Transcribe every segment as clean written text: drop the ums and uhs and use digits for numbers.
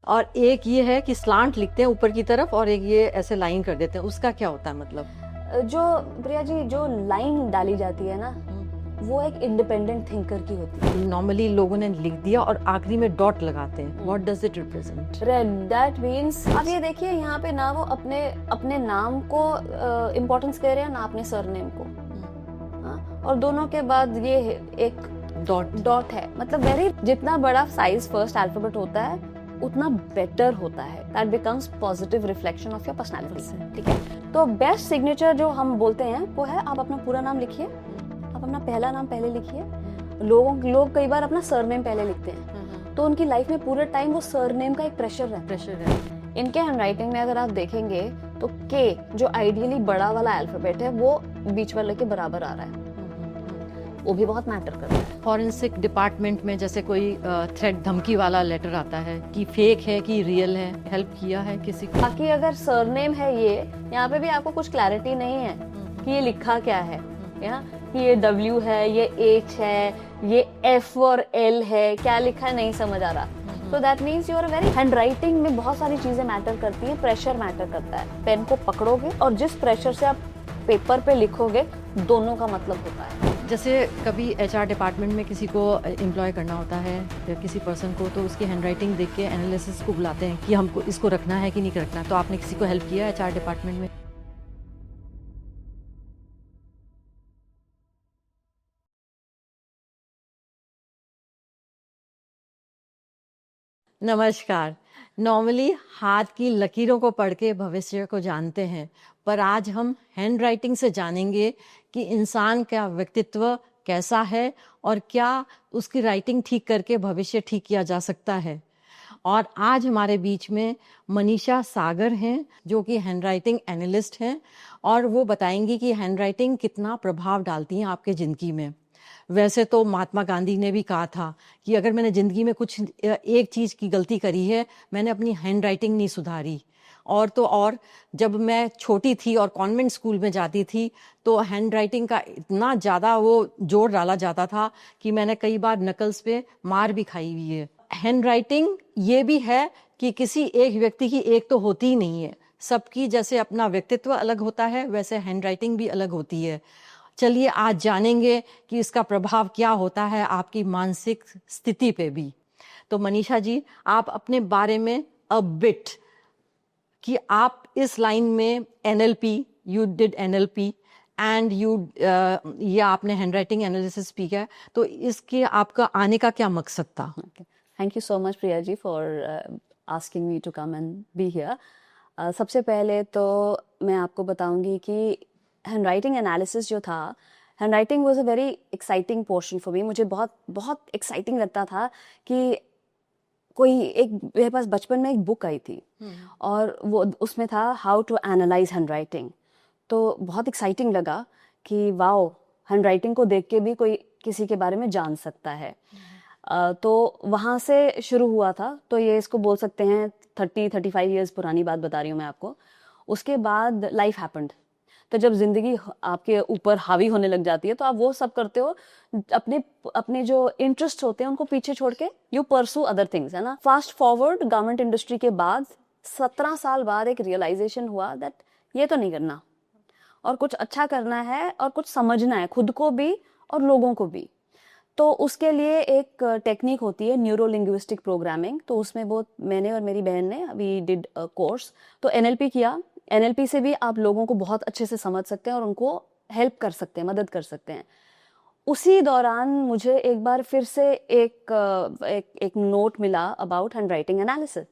और एक ये है कि स्लांट लिखते हैं ऊपर की तरफ और एक ये ऐसे लाइन कर देते हैं, उसका क्या होता है मतलब? जो प्रिया जी जो लाइन डाली जाती है ना, वो एक इंडिपेंडेंट थिंकर की होती है। नॉर्मली लोगों ने लिख दिया और आखिरी में डॉट लगाते हैं, what does it represent? That means अब ये देखिए यहाँ पे ना वो अपने नाम को इम्पोर्टेंस दे रहे हैं ना अपने सरनेम को। हाँ, और दोनों के बाद ये एक डॉट है, मतलब वेरी जितना बड़ा साइज फर्स्ट अल्फाबेट होता है उतना बेटर होता है। That becomes positive reflection of your personality. ठीक है, तो बेस्ट सिग्नेचर जो हम बोलते हैं वो है आप अपना पूरा नाम लिखिए, आप अपना पहला नाम पहले लिखिए। लोग कई बार अपना सरनेम पहले लिखते हैं, तो उनकी लाइफ में पूरे टाइम वो सरनेम का एक प्रेशर है। इनके हैंडराइटिंग में अगर आप देखेंगे तो के जो आइडियली बड़ा वाला अल्फाबेट है वो बीच वाले के बराबर आ रहा है, वो भी बहुत मैटर करता है। फॉरेंसिक डिपार्टमेंट में जैसे कोई थ्रेट धमकी वाला लेटर आता है कि फेक है कि रियल है, हेल्प किया है किसी को? बाकी अगर सरनेम है ये, यहाँ पे भी आपको कुछ क्लैरिटी नहीं है कि ये लिखा क्या है, कि ये W है, ये H है, ये F और L है, क्या लिखा है नहीं समझ आ रहा। तो that means you are very handwriting में बहुत सारी चीजें मैटर करती है, प्रेशर मैटर करता है। पेन को पकड़ोगे और जिस प्रेशर से आप पेपर पे लिखोगे दोनों का मतलब होता है। जैसे कभी HR डिपार्टमेंट में किसी को एम्प्लॉय करना होता है या किसी पर्सन को, तो उसकी हैंडराइटिंग देख के एनालिसिस को बुलाते हैं कि हमको इसको रखना है कि नहीं रखना। तो आपने किसी को हेल्प किया HR डिपार्टमेंट में? नमस्कार। नॉर्मली हाथ की लकीरों को पढ़ के भविष्य को जानते हैं, पर आज हम हैंड राइटिंग से जानेंगे कि इंसान का व्यक्तित्व कैसा है और क्या उसकी राइटिंग ठीक करके भविष्य ठीक किया जा सकता है। और आज हमारे बीच में मनीषा सागर हैं जो कि हैंड राइटिंग एनालिस्ट हैं, और वो बताएंगी कि हैंड राइटिंग कितना प्रभाव डालती है आपके ज़िंदगी में। वैसे तो महात्मा गांधी ने भी कहा था कि अगर मैंने ज़िंदगी में कुछ एक चीज़ की गलती करी है, मैंने अपनी हैंड राइटिंग नहीं सुधारी। और तो और जब मैं छोटी थी और कॉन्वेंट स्कूल में जाती थी तो हैंड राइटिंग का इतना ज़्यादा वो जोर डाला जाता था कि मैंने कई बार नकल्स पे मार भी खाई हुई है। हैंड राइटिंग ये भी है कि किसी एक व्यक्ति की एक तो होती ही नहीं है, सबकी जैसे अपना व्यक्तित्व अलग होता है वैसे हैंड राइटिंग भी अलग होती है। चलिए आज जानेंगे कि इसका प्रभाव क्या होता है आपकी मानसिक स्थिति पे भी। तो मनीषा जी, आप अपने बारे में अ बिट कि आप इस लाइन में NLP, you did NLP and ये आपने हैंड राइटिंग एनालिसिस भी किया, तो इसके आपका आने का क्या मकसद था? Thank you so much Priya ji for asking me to come and be here. सबसे पहले तो मैं आपको बताऊंगी कि हैंड राइटिंग एनालिसिस जो था, hand writing was a very exciting portion for me. मुझे बहुत बहुत एक्साइटिंग लगता था कि कोई एक मेरे पास बचपन में एक बुक आई थी और वो उसमें था how to analyse handwriting. तो बहुत एक्साइटिंग लगा कि वाओ, हैंड राइटिंग को देख के भी कोई किसी के बारे में जान सकता है। तो वहाँ से शुरू हुआ था। तो ये इसको बोल सकते हैं 30-35 ईयर्स पुरानी बात बता रही हूँ मैं आपको। उसके बाद लाइफ हैपेंड। तो जब जिंदगी आपके ऊपर हावी होने लग जाती है तो आप वो सब करते हो, अपने अपने जो इंटरेस्ट होते हैं उनको पीछे छोड़ के यू परसू अदर थिंग्स, है ना। फास्ट फॉरवर्ड गवर्नमेंट इंडस्ट्री के बाद 17 साल बाद एक रियलाइजेशन हुआ दैट ये तो नहीं करना और कुछ अच्छा करना है और कुछ समझना है खुद को भी और लोगों को भी। तो उसके लिए एक टेक्निक होती है न्यूरो लिंग्विस्टिक प्रोग्रामिंग। तो उसमें वो मैंने और मेरी बहन ने वी डिड कोर्स। तो NLP किया। NLP से भी आप लोगों को बहुत अच्छे से समझ सकते हैं और उनको हेल्प कर सकते हैं, मदद कर सकते हैं। उसी दौरान मुझे एक बार फिर से एक नोट मिला अबाउट हैंड राइटिंग एनालिसिस।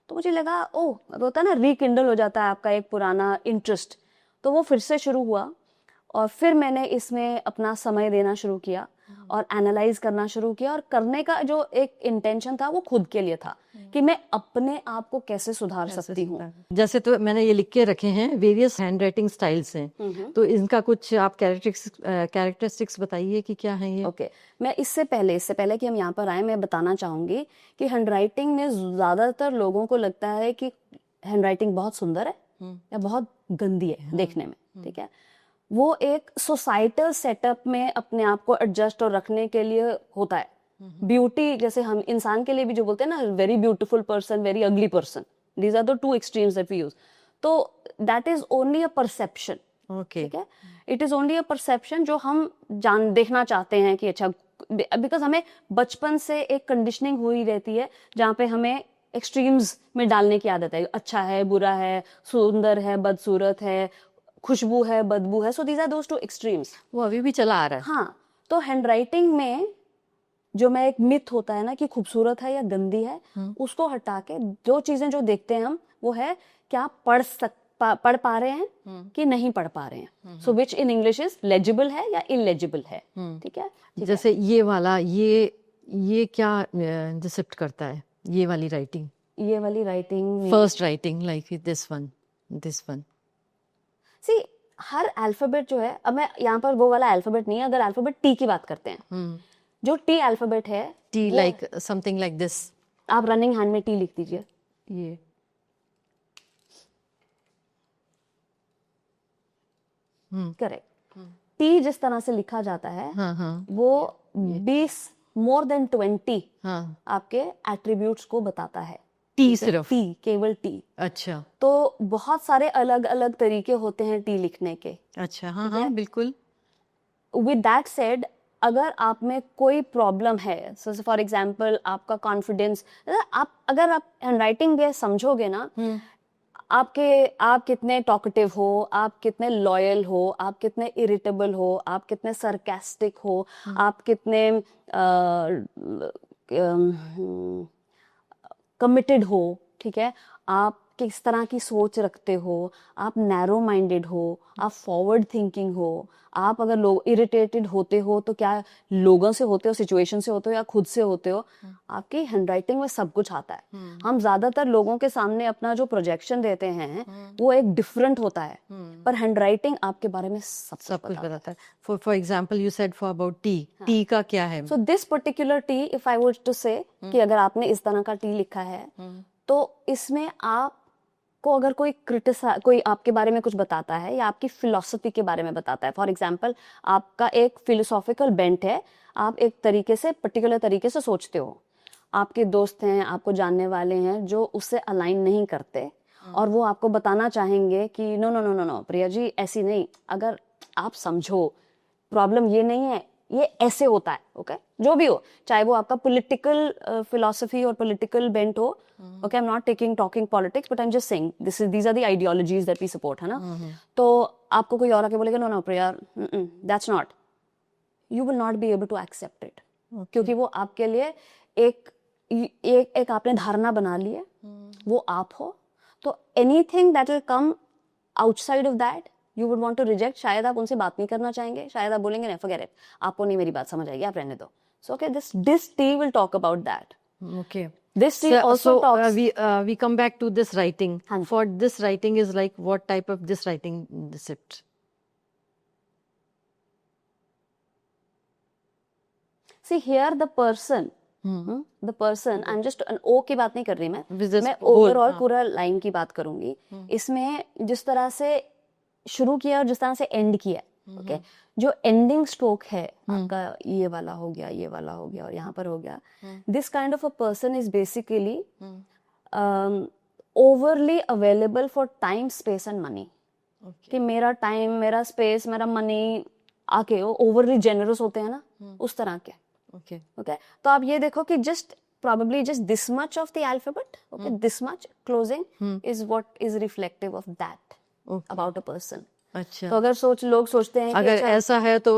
तो मुझे लगा ओह, होता है ना, रिकिंडल हो जाता है आपका एक पुराना इंटरेस्ट। तो वो फिर से शुरू हुआ और फिर मैंने इसमें अपना समय देना शुरू किया और एनालाइज करना शुरू किया। और करने का जो एक इंटेंशन था वो खुद के लिए था कि मैं अपने आप को कैसे सुधार सकती हूँ। जैसे तो मैंने ये लिख के रखे हैं वेरियस हैंड राइटिंग स्टाइल्स हैं, तो इनका कुछ आप कैरेक्टरिस्टिक्स बताइए कि क्या है ये? ओके, मैं इससे पहले कि हम यहाँ पर आए, मैं बताना चाहूंगी कि हैंड राइटिंग में ज्यादातर लोगों को लगता है कि हैंड राइटिंग बहुत सुंदर है या बहुत गंदी है देखने में। ठीक है, वो एक सोसाइटल सेटअप में अपने आप को एडजस्ट और रखने के लिए होता है ब्यूटी, जैसे हम इंसान के लिए भी जो बोलते हैं ना, very beautiful person, very ugly person, these are the two extremes that we use. तो that is only a perception. Okay. ठीक है, it is only a perception जो हम देखना चाहते हैं कि अच्छा, बिकॉज हमें बचपन से एक कंडीशनिंग हुई रहती है जहाँ पे हमें एक्सट्रीम्स में डालने की आदत है. अच्छा है, बुरा है, सुंदर है, बदसूरत है, खुशबू है, बदबू है. So these are those two extremes. वो अभी भी चला आ रहा है. हाँ, तो हैंडराइटिंग में जो मैं एक मिथ होता है ना कि खूबसूरत है या गंदी है, उसको हटा के जो चीजें जो देखते हैं हम, वो है क्या पढ़ पा रहे हैं कि नहीं पढ़ पा रहे हैं. सो विच इन इंग्लिश इज लेजिबल है या इलेजिबल है. ठीक है, जैसे ये वाला, ये क्या डिसेप्ट करता है, ये वाली राइटिंग, ये वाली writing, first writing, like this one. See, हर अल्फाबेट जो है, अब मैं यहाँ पर वो वाला अल्फाबेट नहीं है, अगर अल्फाबेट टी की बात करते हैं, जो टी अल्फाबेट है, T like something like this. आप रनिंग हैंड में टी लिख दीजिए. ये करेक्ट. टी जिस तरह से लिखा जाता है, वो 20 more than 20 आपके एट्रीब्यूट्स को बताता है. टी सिर्फ, टी, केवल टी. अच्छा. तो बहुत सारे अलग अलग तरीके होते हैं टी लिखने के. अच्छा. हाँ, बिल्कुल. विद दैट सेड, अगर आप में कोई प्रॉब्लम है, सो फॉर एग्जाम्पल आपका कॉन्फिडेंस, अगर आप हैंडराइटिंग में समझोगे ना, आप कितने टॉकेटिव हो, आप कितने लॉयल हो, आप कितने इरिटेबल हो, आप कितने सरकास्टिक हो, आप कितने कमिटेड हो. ठीक है, आप किस तरह की सोच रखते हो, आप नैरो माइंडेड हो, आप फॉरवर्ड थिंकिंग हो, आप अगर लोग इरिटेटेड होते हो तो क्या लोगों से होते हो, सिचुएशन से होते हो, या खुद से होते हो, आपकी हैंडराइटिंग में सब कुछ आता है. हम ज्यादातर लोगों के सामने अपना जो प्रोजेक्शन देते हैं वो एक डिफरेंट होता है, पर हैंडराइटिंग आपके बारे में सब कुछ बताता है. For example you said for about T. T का क्या है? So this particular T, if I would to say कि अगर आपने इस तरह का टी लिखा है, तो इसमें आपको अगर कोई आपके बारे में कुछ बताता है या आपकी फिलॉसफी के बारे में बताता है, फॉर एग्जांपल आपका एक फिलोसॉफिकल बेंट है, आप एक तरीके से, पर्टिकुलर तरीके से सोचते हो, आपके दोस्त हैं, आपको जानने वाले हैं जो उससे अलाइन नहीं करते, और वो आपको बताना चाहेंगे कि no no no no no Priya ji, ऐसी नहीं, अगर आप समझो, प्रॉब्लम ये नहीं है, ये ऐसे होता है. ओके, जो भी हो, चाहे वो आपका पॉलिटिकल फिलॉसफी और पॉलिटिकल बेंट हो. Okay, I am not talking politics, but I am just saying these are the ideologies that we support, है ना. तो आपको कोई और आके बोलेगा no no Priya, that's not, you will not be able to accept it, क्योंकि वो आपके लिए एक आपने धारणा बना ली है, वो आप हो. तो anything that will come outside of that you would want to reject. शायद आप उनसे बात नहीं करना चाहेंगे, शायद आप बोलेंगे नहीं, फॉरगेट इट, आपको नहीं मेरी बात समझ आएगी, आप रहने दो. So okay, this T will talk about that. Okay. This tea also talks. We come back to this writing. Haan. For this writing is like, what type of this writing decept? See here the person. The person. I'm just an O की बात नहीं कर रही मैं overall पूरा line की बात करूंगी. इसमें जिस तरह से शुरू किया और जिस तरह से एंड किया, ओके, जो एंडिंग स्ट्रोक है आपका, ये वाला हो गया, ये वाला हो गया, और यहाँ पर हो गया, this kind of a person is basically overly available for time, space and money. कि मेरा टाइम, मेरा स्पेस, मेरा मनी आके वो ओवरली जेनरस होते हैं ना, उस तरह के. ओके. तो आप ये देखो कि just probably just this much of the alphabet, okay, this much closing is what is reflective of that about a person. अच्छा. तो अगर लोग सोचते हैं अगर ऐसा है तो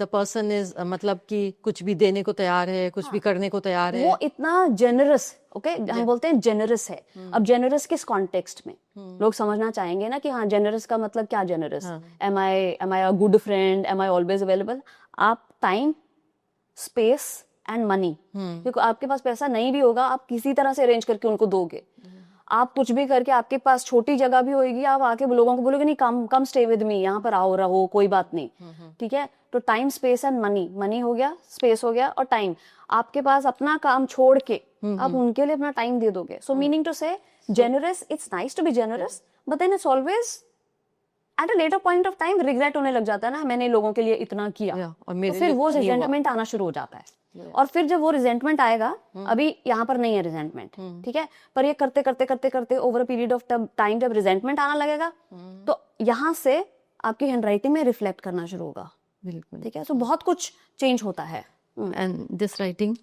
the person is मतलब कि कुछ भी देने को तैयार है, कुछ भी करने को तैयार है, वो इतना जेनरस, ओके, हम बोलते हैं जेनरस है. अब जेनरस किस कॉन्टेक्स्ट में लोग समझना चाहेंगे ना, कि हाँ जेनरस का मतलब क्या, generous, am I a good friend, am I always available. आप टाइम, स्पेस एंड मनी, क्योंकि आपके पास पैसा नहीं भी होगा, आप किसी तरह से अरेंज करके उनको दोगे. आप कुछ भी करके, आपके पास छोटी जगह भी होगी, आप आके लोगों को बोलोगे नहीं, कम स्टे विद मी, यहाँ पर आओ, रहो, कोई बात नहीं. ठीक है, तो टाइम, स्पेस एंड मनी हो गया, स्पेस हो गया, और टाइम. आपके पास अपना काम छोड़ के आप उनके लिए अपना टाइम दे दोगे. So meaning to say, generous, it's nice to be generous, but then it's always at a later point of time regret होने लग जाता है ना, मैंने लोगों के लिए इतना किया, और तो मेरे फिर लिए वो कुछ नहीं हुआ। रिजेंटमेंट आना शुरू हो जाता है। और फिर जब वो रिजेंटमेंट आएगा, अभी यहाँ पर नहीं है रिजेंटमेंट, ठीक है, पर ये करते करते करते करते over a period of time जब रिजेंटमेंट आना लगेगा, तो यहाँ से आपकी हैंडराइटिंग में रिफ्लेक्ट करना शुरू होगा, बिल्कुल। ठीक है। तो बहुत कुछ चेंज होता है। And this writing,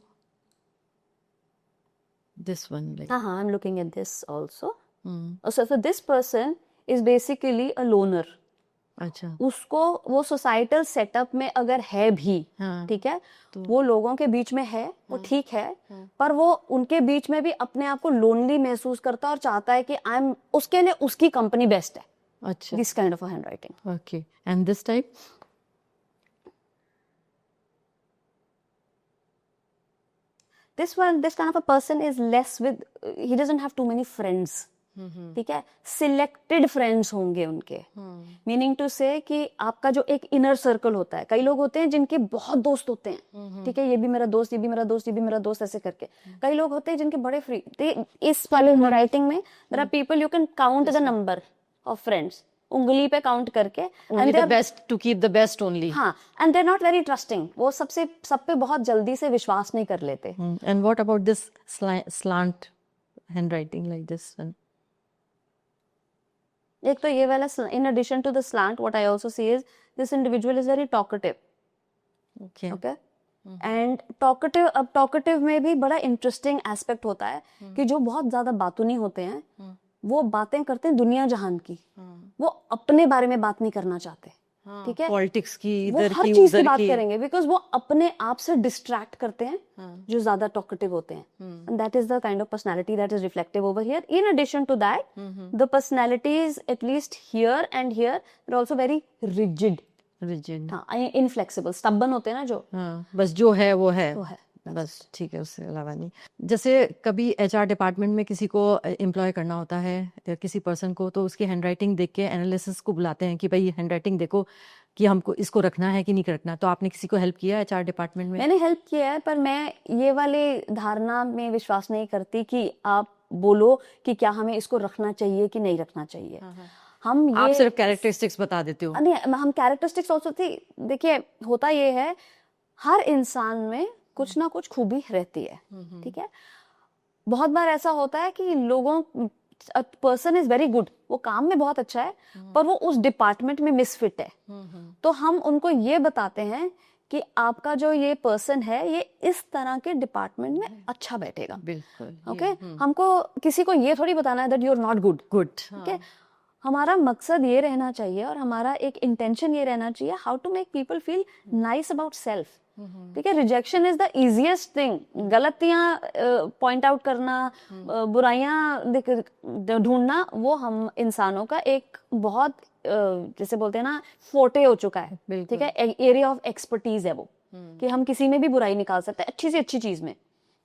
this one like, हाँ हाँ, I am looking at this also. So this person is basically a loner. अच्छा, उसको वो सोसाइटल सेटअप में अगर है भी, हाँ, ठीक है, वो लोगों के बीच में है, वो ठीक है, पर वो उनके बीच में भी अपने आप को लोनली महसूस करता है और चाहता है कि आई एम, उसके लिए उसकी कंपनी बेस्ट है। अच्छा, this kind of hand writing. Okay. And this type, This one, this kind of a person is less with, he doesn't have too many friends, ठीक है, सिलेक्टेड फ्रेंड्स होंगे उनके। Meaning to say कि आपका जो एक इनर सर्कल होता है, कई लोग होते हैं जिनके बहुत दोस्त होते हैं, ठीक है, ये भी मेरा दोस्त, ये भी मेरा दोस्त, ये भी मेरा दोस्त, ऐसे करके। कई लोग होते हैं जिनके बड़े फ्री, इस वाले राइटिंग में there are people you can count the number of friends, उंगली पे काउंट करके, only the best, to keep the best only. हाँ, and they are not very trusting, वो सबसे सब पे बहुत जल्दी से विश्वास नहीं कर लेते। And what about this slant handwriting like this one? एक तो ये वाला, in addition to the slant, what I also see is this individual is very talkative, okay, okay, and talkative, अब टॉकेटिव में भी बड़ा इंटरेस्टिंग एस्पेक्ट होता है कि जो बहुत ज्यादा बातूनी होते हैं, वो बातें करते हैं दुनिया जहान की, वो अपने बारे में बात नहीं करना चाहते, ठीक है, पॉलिटिक्स की, वो इधर हर की, चीज की उधर बात की। करेंगे, बिकॉज वो अपने आप से डिस्ट्रैक्ट करते हैं, जो ज्यादा टॉकेटिव होते हैं, and that is the kind of personality that is reflective over here. In addition to that, the personalities at least here and here are also very rigid, rigid, हाँ, इनफ्लेक्सिबल, स्टबन होते हैं ना जो, हाँ, बस जो है वो है, वो है, बस, ठीक है, उससे अलावा नहीं। जैसे कभी एचआर डिपार्टमेंट में किसी को एम्प्लॉय करना होता है या किसी पर्सन को, तो उसकी हैंडराइटिंग देख के एनालिसिस को बुलाते हैं कि भाई हैंडराइटिंग देखो कि हमको इसको रखना है कि नहीं रखना। तो आपने किसी को हेल्प किया एचआर डिपार्टमेंट में? मैंने हेल्प किया है, पर मैं ये वाले धारणा में विश्वास नहीं करती कि आप बोलो कि क्या हमें इसको रखना चाहिए कि नहीं रखना चाहिए। हम आप ये सिर्फ कैरेक्टरिस्टिक्स बता देते हो? नहीं, हम कैरेक्टरिस्टिक्स ऑल्सो थी, देखिए होता ये है, हर इंसान में कुछ ना कुछ खूबी रहती है, ठीक है। बहुत बार ऐसा होता है कि लोगों, पर्सन इज वेरी गुड, वो काम में बहुत अच्छा है, पर वो उस डिपार्टमेंट में मिसफिट है, तो हम उनको ये बताते हैं कि आपका जो ये पर्सन है, ये इस तरह के डिपार्टमेंट में अच्छा बैठेगा, बिल्कुल, ओके। हमको किसी को ये थोड़ी बताना है that you are not good, good, ठीक है। हमारा मकसद ये रहना चाहिए और हमारा एक इंटेंशन ये रहना चाहिए, how to make people feel nice about self, ठीक है। Rejection is the easiest thing, गलतियां पॉइंट आउट करना, बुराइयां ढूंढना, वो हम इंसानों का एक बहुत जैसे बोलते हैं ना, फोर्टे हो चुका है, ठीक है, एरिया ऑफ एक्सपर्टीज है वो, कि हम किसी में भी बुराई निकाल सकते हैं, अच्छी से अच्छी चीज में।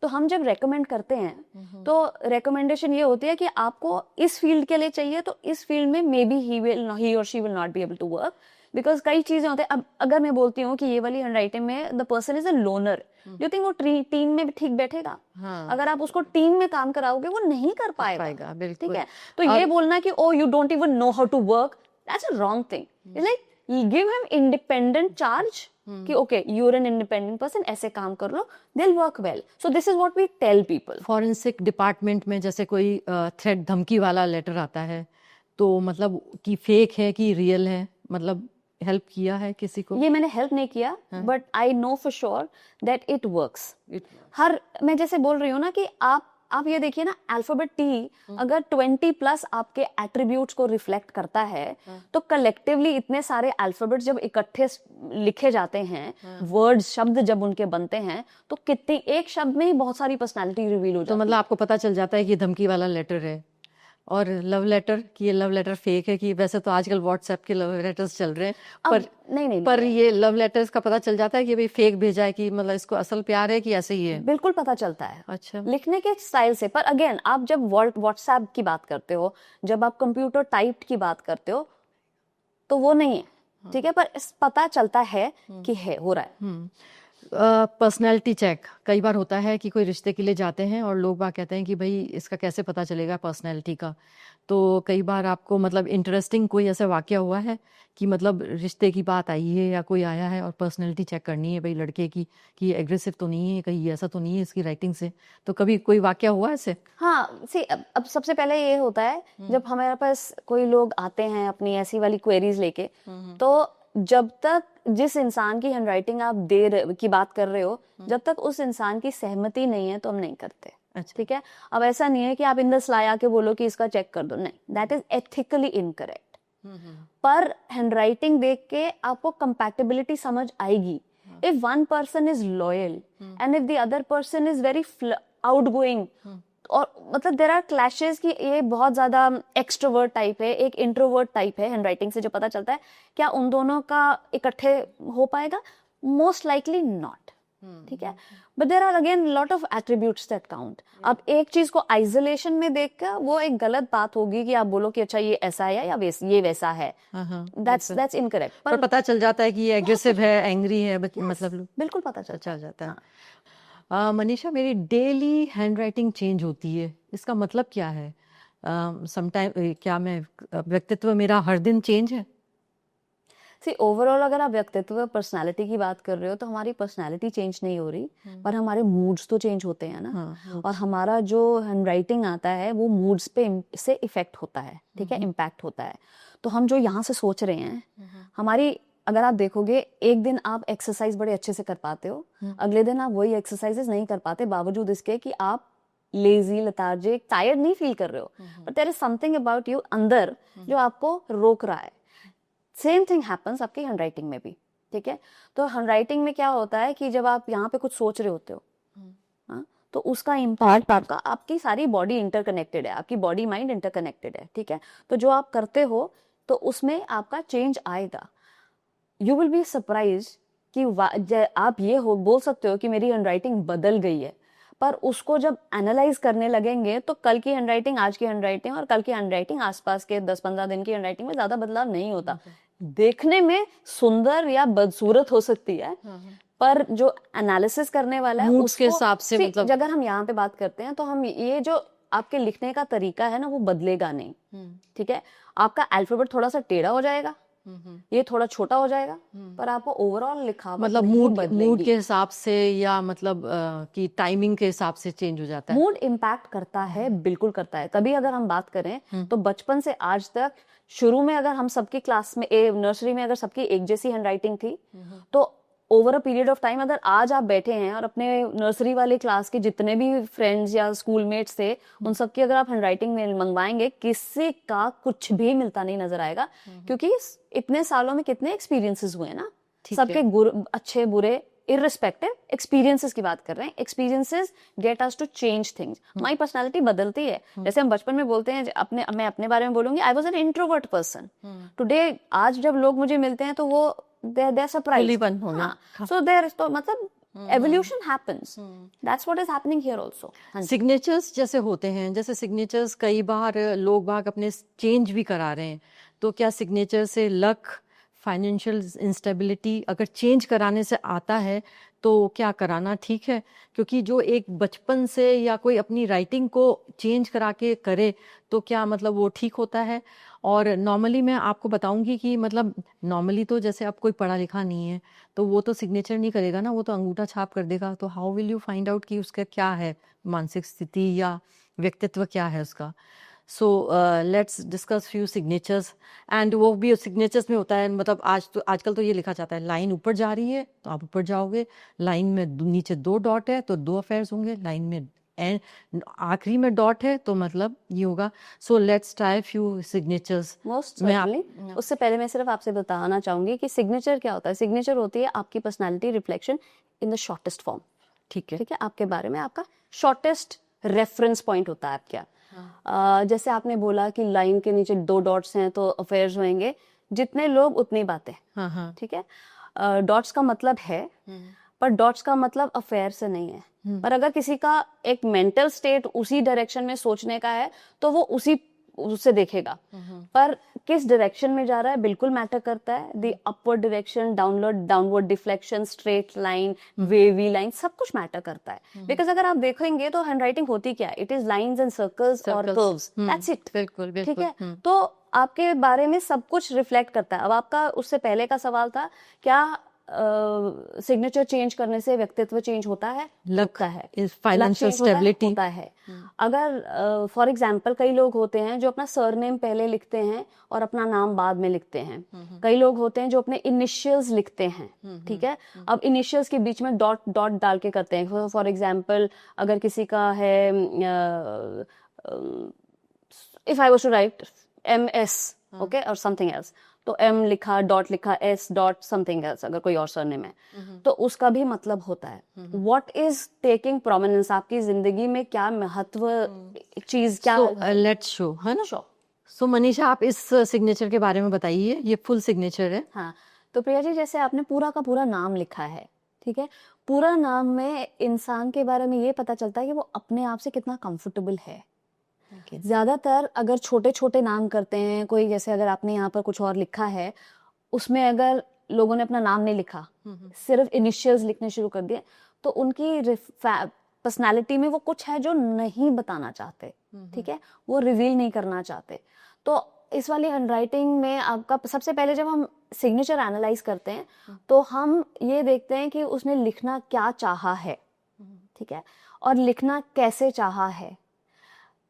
तो हम जब रेकमेंड करते हैं, तो रेकमेंडेशन ये होती है कि आपको इस फील्ड के लिए चाहिए, तो इस फील्ड में मे बी ही और she will not be able to work, because कई चीजें होते हैं। अब अगर मैं बोलती हूँ कि ये वाली हैंडराइटिंग में the person is a loner, do you think वो टीम में भी ठीक बैठेगा? हाँ, अगर आप उसको टीम में काम कराओगे, वो नहीं कर पाएगा, बिल्कुल, ठीक है। तो ये बोलना कि oh you don't even know how to work, that's a wrong thing. It's like give him independent charge कि okay you are an independent person, ऐसे काम कर लो, they will work well. So this is what we tell people. Forensic department में जैसे कोई threat, धमकी वाला लेटर आता है, तो मतलब कि फेक है कि रियल है, मतलब हेल्प किया है किसी को? ये मैंने हेल्प नहीं किया, but I know for sure that it works. हर, मैं जैसे बोल रही हूँ ना कि आप ये देखिए ना, अल्फाबेट टी अगर 20+ आपके एट्रीब्यूट्स को रिफ्लेक्ट करता है, तो कलेक्टिवली इतने सारे अल्फाबेट जब इकट्ठे लिखे जाते हैं, वर्ड्स, शब्द जब उनके बनते हैं, तो कितने, एक शब्द में ही बहुत सारी पर्सनालिटी रिवील हो जाती है। तो मतलब आपको पता चल जाता है कि धमकी वाला लेटर है। और लव लेटर, कि ये लव लेटर फेक है, कि वैसे तो आजकल व्हाट्सएप के लव लेटर्स चल रहे हैं, पर नहीं, पर ये लव लेटर्स का पता चल जाता है कि भाई फेक भेजा है, कि मतलब इसको असल प्यार है कि ऐसे ही है? बिल्कुल पता चलता है, अच्छा, लिखने के स्टाइल से। पर अगेन, आप जब व्हाट्सएप की बात करते हो, जब आप कंप्यूटर टाइप्ड की बात करते हो, तो वो नहीं है, ठीक है, पर पता चलता है कि है, हो रहा है। पर्सनैलिटी चेक कई बार होता है कि कोई रिश्ते के लिए जाते हैं और लोग बात कहते हैं कि भाई इसका कैसे पता चलेगा पर्सनैलिटी का। तो कई बार आपको मतलब इंटरेस्टिंग कोई ऐसा वाकया हुआ है कि मतलब रिश्ते की बात आई है या कोई आया है और पर्सनैलिटी चेक करनी है भाई लड़के की कि एग्रेसिव तो नहीं है, कहीं ऐसा तो नहीं है इसकी राइटिंग से, तो कभी कोई वाकया हुआ ऐसे? हाँ सी अब सबसे पहले ये होता है जब हमारे पास कोई लोग आते हैं अपनी ऐसी वाली क्वेरीज लेके, तो जब तक जिस इंसान की हैंडराइटिंग आप की बात कर रहे हो, जब तक उस इंसान की सहमति नहीं है तो हम नहीं करते। अच्छा। ठीक है, अब ऐसा नहीं है कि आप इन द स्लाई आके बोलो कि इसका चेक कर दो, नहीं, दैट इज एथिकली इनकरेक्ट। पर हैंडराइटिंग देख के आपको कंपैटिबिलिटी समझ आएगी। If one person is loyal and if the other person is very outgoing, और मतलब देयर आर क्लैशेस कि ये बहुत ज्यादा एक्सट्रोवर्ट टाइप है, एक इंट्रोवर्ट टाइप है, हैंडराइटिंग से जो पता चलता है। क्या उन दोनों का इकट्ठे हो पाएगा? Most likely not. ठीक है, but there are again lot of attributes that count. अब एक चीज को आइसोलेशन में देखकर वो एक गलत बात होगी कि आप बोलो कि अच्छा ये ऐसा है या ये वैसा है, दैट्स इनकरेक्ट। पर पता चल जाता है कि ये एग्रेसिव है, एंग्री है, मतलब बिल्कुल पता चल जाता है। मनीषा, मेरी डेली हैंडराइटिंग चेंज होती है, इसका मतलब क्या है? समटाइम क्या मैं व्यक्तित्व मेरा हर दिन चेंज है? सी ओवरऑल अगर आप व्यक्तित्व पर्सनालिटी की बात कर रहे हो तो हमारी पर्सनालिटी चेंज नहीं हो रही, पर हमारे मूड्स तो चेंज होते हैं ना। हाँ, और हमारा जो हैंडराइटिंग आता है वो मूड्स पे से इफेक्ट होता है। ठीक है, इम्पैक्ट होता है। तो हम जो यहाँ से सोच रहे हैं, हमारी अगर आप देखोगे एक दिन आप एक्सरसाइज बड़े अच्छे से कर पाते हो, अगले दिन आप वही एक्सरसाइजेस नहीं कर पाते, बावजूद इसके कि आप लेजी, लेथार्जिक, टायर्ड नहीं फील कर रहे हो, but there is something about you अंदर जो आपको रोक रहा है। सेम थिंग हैपन्स आपकी हैंडराइटिंग में भी। ठीक है, तो हैंडराइटिंग में क्या होता है कि जब आप यहाँ पे कुछ सोच रहे होते हो, तो उसका इम्पैक्ट आपका, आपकी सारी बॉडी इंटरकनेक्टेड है, आपकी बॉडी माइंड इंटरकनेक्टेड है। ठीक है, तो जो आप करते हो तो उसमें आपका चेंज आएगा। यू विल बी सरप्राइज कि आप ये बोल सकते हो कि मेरी हैंडराइटिंग बदल गई है, पर उसको जब एनालाइज करने लगेंगे तो कल की हैंडराइटिंग, आज की हैंडराइटिंग और कल की हैंडराइटिंग, आसपास के 10-15 दिन की हैंडराइटिंग में ज्यादा बदलाव नहीं होता। देखने में सुंदर या बदसूरत हो सकती है, पर जो एनालिसिस करने वाला है उसके हिसाब से, मतलब अगर हम यहाँ पे बात करते हैं तो हम ये जो आपके लिखने का तरीका है ना वो बदलेगा नहीं। ठीक है, आपका अल्फाबेट थोड़ा सा टेढ़ा हो जाएगा, ये थोड़ा छोटा हो जाएगा, पर आपको ओवरऑल लिखावट मतलब मूड के हिसाब से या मतलब कि टाइमिंग के हिसाब से चेंज हो जाता है। मूड इम्पैक्ट करता है, बिल्कुल करता है। तभी अगर हम बात करें तो बचपन से आज तक, शुरू में अगर हम सबकी क्लास में नर्सरी में अगर सबकी एक जैसी हैंडराइटिंग थी, तो over a period of time अगर आज आप बैठे हैं और अपने नर्सरी वाले क्लास के जितने भी फ्रेंड्स या स्कूलमेट्स थे उन सबकी अगर आप हैंडराइटिंग में मंगवाएंगे, किसी का कुछ भी मिलता नहीं नजर आएगा, क्योंकि इतने सालों में कितने एक्सपीरियंसेस हुए ना, सबके अच्छे बुरे, इररिस्पेक्टिव एक्सपीरियंसेस की बात कर रहे हैं। Experiences get us to change things. हमारी पर्सनालिटी बदलती है। जैसे हम बचपन में बोलते हैं, मैं अपने बारे में बोलूंगी, I was an introvert person. Today आज जब लोग मुझे मिलते हैं तो वो they're surprised. So there is, तो मतलब evolution happens. That's what is happening here also. Signatures जैसे होते हैं, जैसे सिग्नेचर्स कई बार लोग बाग अपने चेंज भी करा रहे हैं, तो क्या सिग्नेचर से लक, फाइनेंशियल इंस्टेबिलिटी अगर चेंज कराने से आता है तो क्या कराना ठीक है? क्योंकि जो एक बचपन से या कोई अपनी राइटिंग को चेंज करा के करे तो क्या मतलब वो ठीक होता है? और नॉर्मली मैं आपको बताऊंगी कि मतलब नॉर्मली तो जैसे आप कोई पढ़ा लिखा नहीं है तो वो तो सिग्नेचर नहीं करेगा ना, वो तो अंगूठा छाप कर देगा। तो how will you find out कि उसका क्या है, मानसिक स्थिति या व्यक्तित्व क्या है उसका? So let's discuss few signatures. And वो भी सिग्नेचर्स में होता है, मतलब आजकल तो ये लिखा जाता है, लाइन ऊपर जा रही है तो आप ऊपर जाओगे, लाइन में नीचे 2 डॉट है तो 2 अफेयर्स होंगे, लाइन में आखिरी में डॉट है तो मतलब ये होगा। So let's try few signatures. Most certainly. उससे पहले मैं सिर्फ आपसे बताना चाहूंगी कि सिग्नेचर क्या होता है। सिग्नेचर होती है आपकी personality reflection in the shortest form. ठीक है, आपके बारे में आपका शॉर्टेस्ट रेफरेंस पॉइंट होता है आपका। जैसे आपने बोला कि लाइन के नीचे 2 डॉट्स हैं तो अफेयर्स होंगे, जितने लोग उतनी बातें। ठीक है, डॉट्स का मतलब है, पर डॉट्स का मतलब अफेयर से नहीं है। पर अगर किसी का एक मेंटल स्टेट उसी डायरेक्शन में सोचने का है तो वो उसी उससे देखेगा, पर किस डायरेक्शन में जा रहा है बिल्कुल मैटर करता है। The upward direction, downward deflection, straight line, wavy line, सब कुछ मैटर करता है। बिकॉज अगर आप देखेंगे तो हैंडराइटिंग होती क्या है, it his lines and circles और कर्व्स, दैट्स इट। बिल्कुल ठीक बिल्कुल। है, तो आपके बारे में सब कुछ रिफ्लेक्ट करता है। अब आपका उससे पहले का सवाल था, क्या सिग्नेचर चेंज करने से व्यक्तित्व चेंज होता है? लगता है। फाइनेंशियल लक change होता है? स्टेबिलिटी होता है। अगर फॉर एग्जाम्पल कई लोग होते हैं जो अपना सरनेम पहले लिखते हैं और अपना नाम बाद में लिखते हैं। कई लोग होते हैं जो अपने इनिशियल्स लिखते हैं, ठीक है। अब इनिशियल्स के बीच में डॉट डॉट डाल के करते हैं। फॉर एग्जाम्पल अगर किसी का है, if I was to write MS, okay, और समथिंग एल्स, तो M लिखा, डॉट लिखा, S डॉट समथिंग एल्स, अगर कोई और सरनेम है तो उसका भी मतलब होता है। व्हाट इज टेकिंग प्रोमिनेंस, आपकी जिंदगी में क्या महत्व चीज क्या लेट्स शो, है ना। शो। सो मनीषा, आप इस सिग्नेचर के बारे में बताइए। ये फुल सिग्नेचर है। हाँ, तो प्रिया जी, जैसे आपने पूरा का पूरा नाम लिखा है, ठीक है, पूरा नाम में इंसान के बारे में ये पता चलता है कि वो अपने आप से कितना कंफर्टेबल है। ज्यादातर अगर छोटे छोटे नाम करते हैं कोई, जैसे अगर आपने यहाँ पर कुछ और लिखा है, उसमें अगर लोगों ने अपना नाम नहीं लिखा, सिर्फ इनिशियल्स लिखने शुरू कर दिए, तो उनकी पर्सनालिटी में वो कुछ है जो नहीं बताना चाहते, ठीक है, वो रिवील नहीं करना चाहते। तो इस वाली हैंडराइटिंग में आपका सबसे पहले जब हम सिग्नेचर एनालाइज करते हैं तो हम ये देखते हैं कि उसने लिखना क्या चाहा है, ठीक है, और लिखना कैसे चाहा है।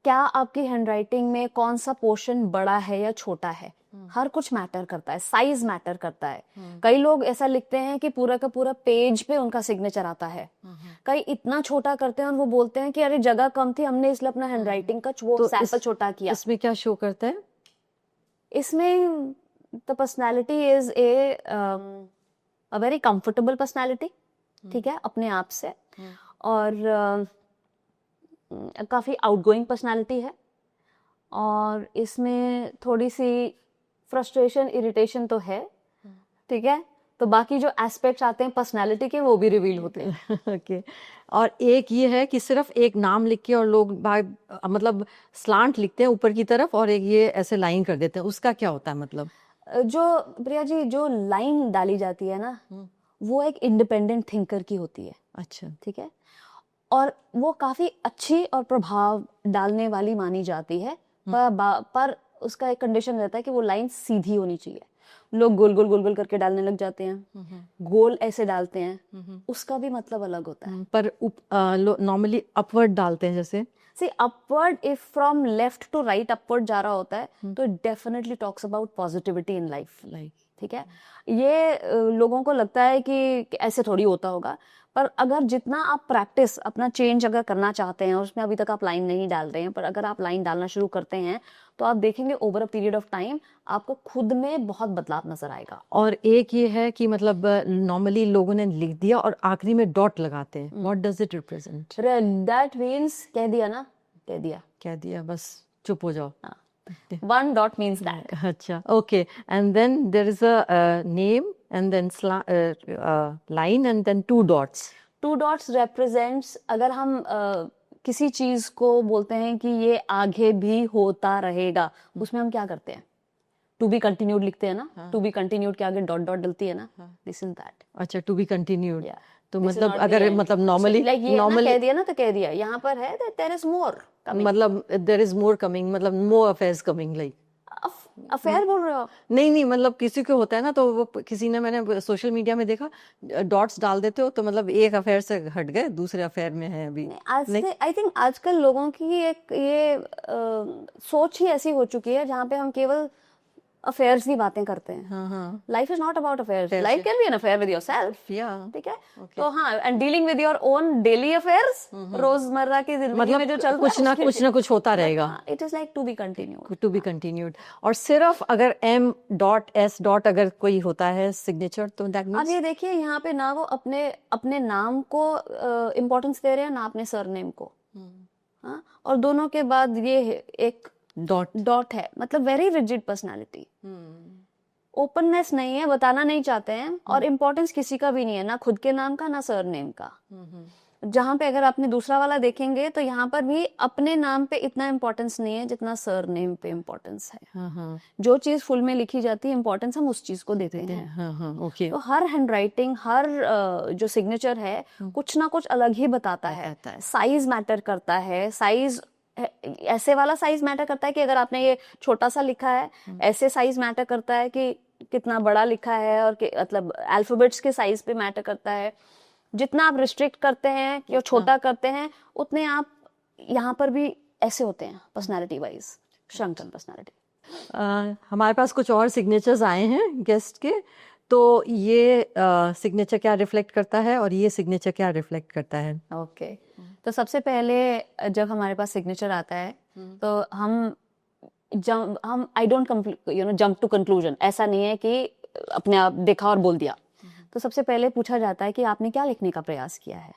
क्या आपकी हैंडराइटिंग में कौन सा पोर्शन बड़ा है या छोटा है, हर कुछ मैटर करता है। साइज मैटर करता है। कई लोग ऐसा लिखते हैं कि पूरा का पूरा पेज पे उनका सिग्नेचर आता है, कई इतना छोटा करते हैं और वो बोलते हैं कि अरे जगह कम थी, हमने इसलिए अपना हैंडराइटिंग का वो सैंपल छोटा किया। इसमें क्या शो करता है? इसमें the personality is a very comfortable personality, ठीक है, अपने आप से, और काफ़ी आउटगोइंग पर्सनालिटी है, और इसमें थोड़ी सी फ्रस्ट्रेशन, इरिटेशन तो है, ठीक है, तो बाकी जो एस्पेक्ट्स आते हैं पर्सनालिटी के वो भी रिवील होते हैं। ओके। और एक ये है कि सिर्फ एक नाम लिख के और लोग मतलब स्लांट लिखते हैं ऊपर की तरफ, और एक ये ऐसे लाइन कर देते हैं, उसका क्या होता है मतलब? जो प्रिया जी, जो लाइन डाली जाती है ना, वो एक इंडिपेंडेंट थिंकर की होती है। अच्छा, ठीक है, और वो काफी अच्छी और प्रभाव डालने वाली मानी जाती है, पर उसका एक कंडीशन रहता है कि वो लाइन सीधी होनी चाहिए। लोग गोल गोल गोल गोल करके डालने लग जाते हैं, गोल ऐसे डालते हैं, उसका भी मतलब अलग होता है। पर नॉर्मली अपवर्ड डालते हैं जैसे। See upward, if from left to right upward जा रहा होता है तो definitely talks about positivity in life, ठीक है। ये लोगों को लगता है कि ऐसे थोड़ी होता होगा, पर अगर जितना आप प्रैक्टिस अपना चेंज अगर करना चाहते हैं, और उसमें अभी तक आप लाइन नहीं डाल रहे हैं, पर अगर आप लाइन डालना शुरू करते हैं तो आप देखेंगे over a period of time आपको खुद में बहुत बदलाव नजर आएगा। और एक ये है कि मतलब नॉर्मली लोगों ने लिख दिया और आखिरी में डॉट लगाते हैं, what does it represent? That means कह दिया ना, कह दिया, बस चुप हो जाओ। One dot means that. अच्छा, okay. And then there is a name, and then line, and then 2 dots. 2 dots represents, अगर हम किसी चीज को बोलते हैं कि ये आगे भी होता रहेगा, उसमें हम क्या करते हैं? टू बी कंटिन्यूड लिखते हैं ना, टू बी कंटिन्यूड के आगे डॉट डॉट डलती है ना, दिस इज दैट। अच्छा, टू बी कंटिन्यूड। तो This is मतलब not अगर the end. मतलब नॉर्मली Like ये ना कह दिया ना तो कह दिया, यहाँ पर है that there is more coming. मतलब देयर इज मोर कमिंग, मतलब मोर अफेयर्स कमिंग, लाइक अफेयर बोल रहे हो? नहीं, मतलब किसी को होता है ना, तो वो किसी ने, मैंने सोशल मीडिया में देखा, डॉट्स डाल देते हो तो मतलब एक अफेयर से हट गए, दूसरे अफेयर में है अभी। आई थिंक आजकल लोगों की एक ये सोच ही ऐसी हो चुकी है जहाँ पे हम केवल अफेयर्स की बातें करते हैं। Life is not about affairs, life can be an affair with yourself, ठीक है। तो हाँ, and dealing with your own daily affairs, रोजमर्रा की जिंदगी में जो चल रहा है, कुछ ना कुछ होता रहेगा। It is like to be continued. और सिर्फ अगर M.S. अगर कोई होता है सिग्नेचर, तो दैट मींस, अब ये देखिए यहाँ पे ना वो अपने नाम को इम्पोर्टेंस दे रहे हैं ना अपने सरनेम को, हाँ, और दोनों के बाद ये एक डॉट है, मतलब वेरी रिजिड पर्सनालिटी। ओपननेस नहीं है, बताना नहीं चाहते हैं, और इम्पोर्टेंस किसी का भी नहीं है, ना खुद के नाम का ना सरनेम का। जहाँ पे अगर आपने दूसरा वाला देखेंगे तो यहाँ पर भी अपने नाम पे इतना इम्पोर्टेंस नहीं है जितना सर नेम पे इम्पोर्टेंस है। हाँ हाँ जो चीज फुल में लिखी जाती है इम्पोर्टेंस हम उस चीज को देते हैं। हाँ हाँ ओके तो हर हैंडराइटिंग, हर जो सिग्नेचर है कुछ ना कुछ अलग ही बताता है। साइज मैटर करता है, साइज ऐसे वाला साइज मैटर करता है कि अगर आपने ये छोटा सा लिखा है, ऐसे साइज मैटर करता है कि कितना बड़ा लिखा है, और मतलब अल्फाबेट्स के साइज पे मैटर करता है। जितना आप रिस्ट्रिक्ट करते हैं या छोटा करते हैं उतने आप यहाँ पर भी ऐसे होते हैं पर्सनालिटी वाइज, श्रंकन पर्सनालिटी। हमारे पास कुछ और सिग्नेचर्स आए हैं गेस्ट के, तो ये सिग्नेचर क्या रिफ्लेक्ट करता है और ये सिग्नेचर क्या रिफ्लेक्ट करता है? ओके तो सबसे पहले जब हमारे पास सिग्नेचर आता है तो हम I don't jump to conclusion. ऐसा नहीं है कि अपने आप देखा और बोल दिया। तो सबसे पहले पूछा जाता है कि आपने क्या लिखने का प्रयास किया है।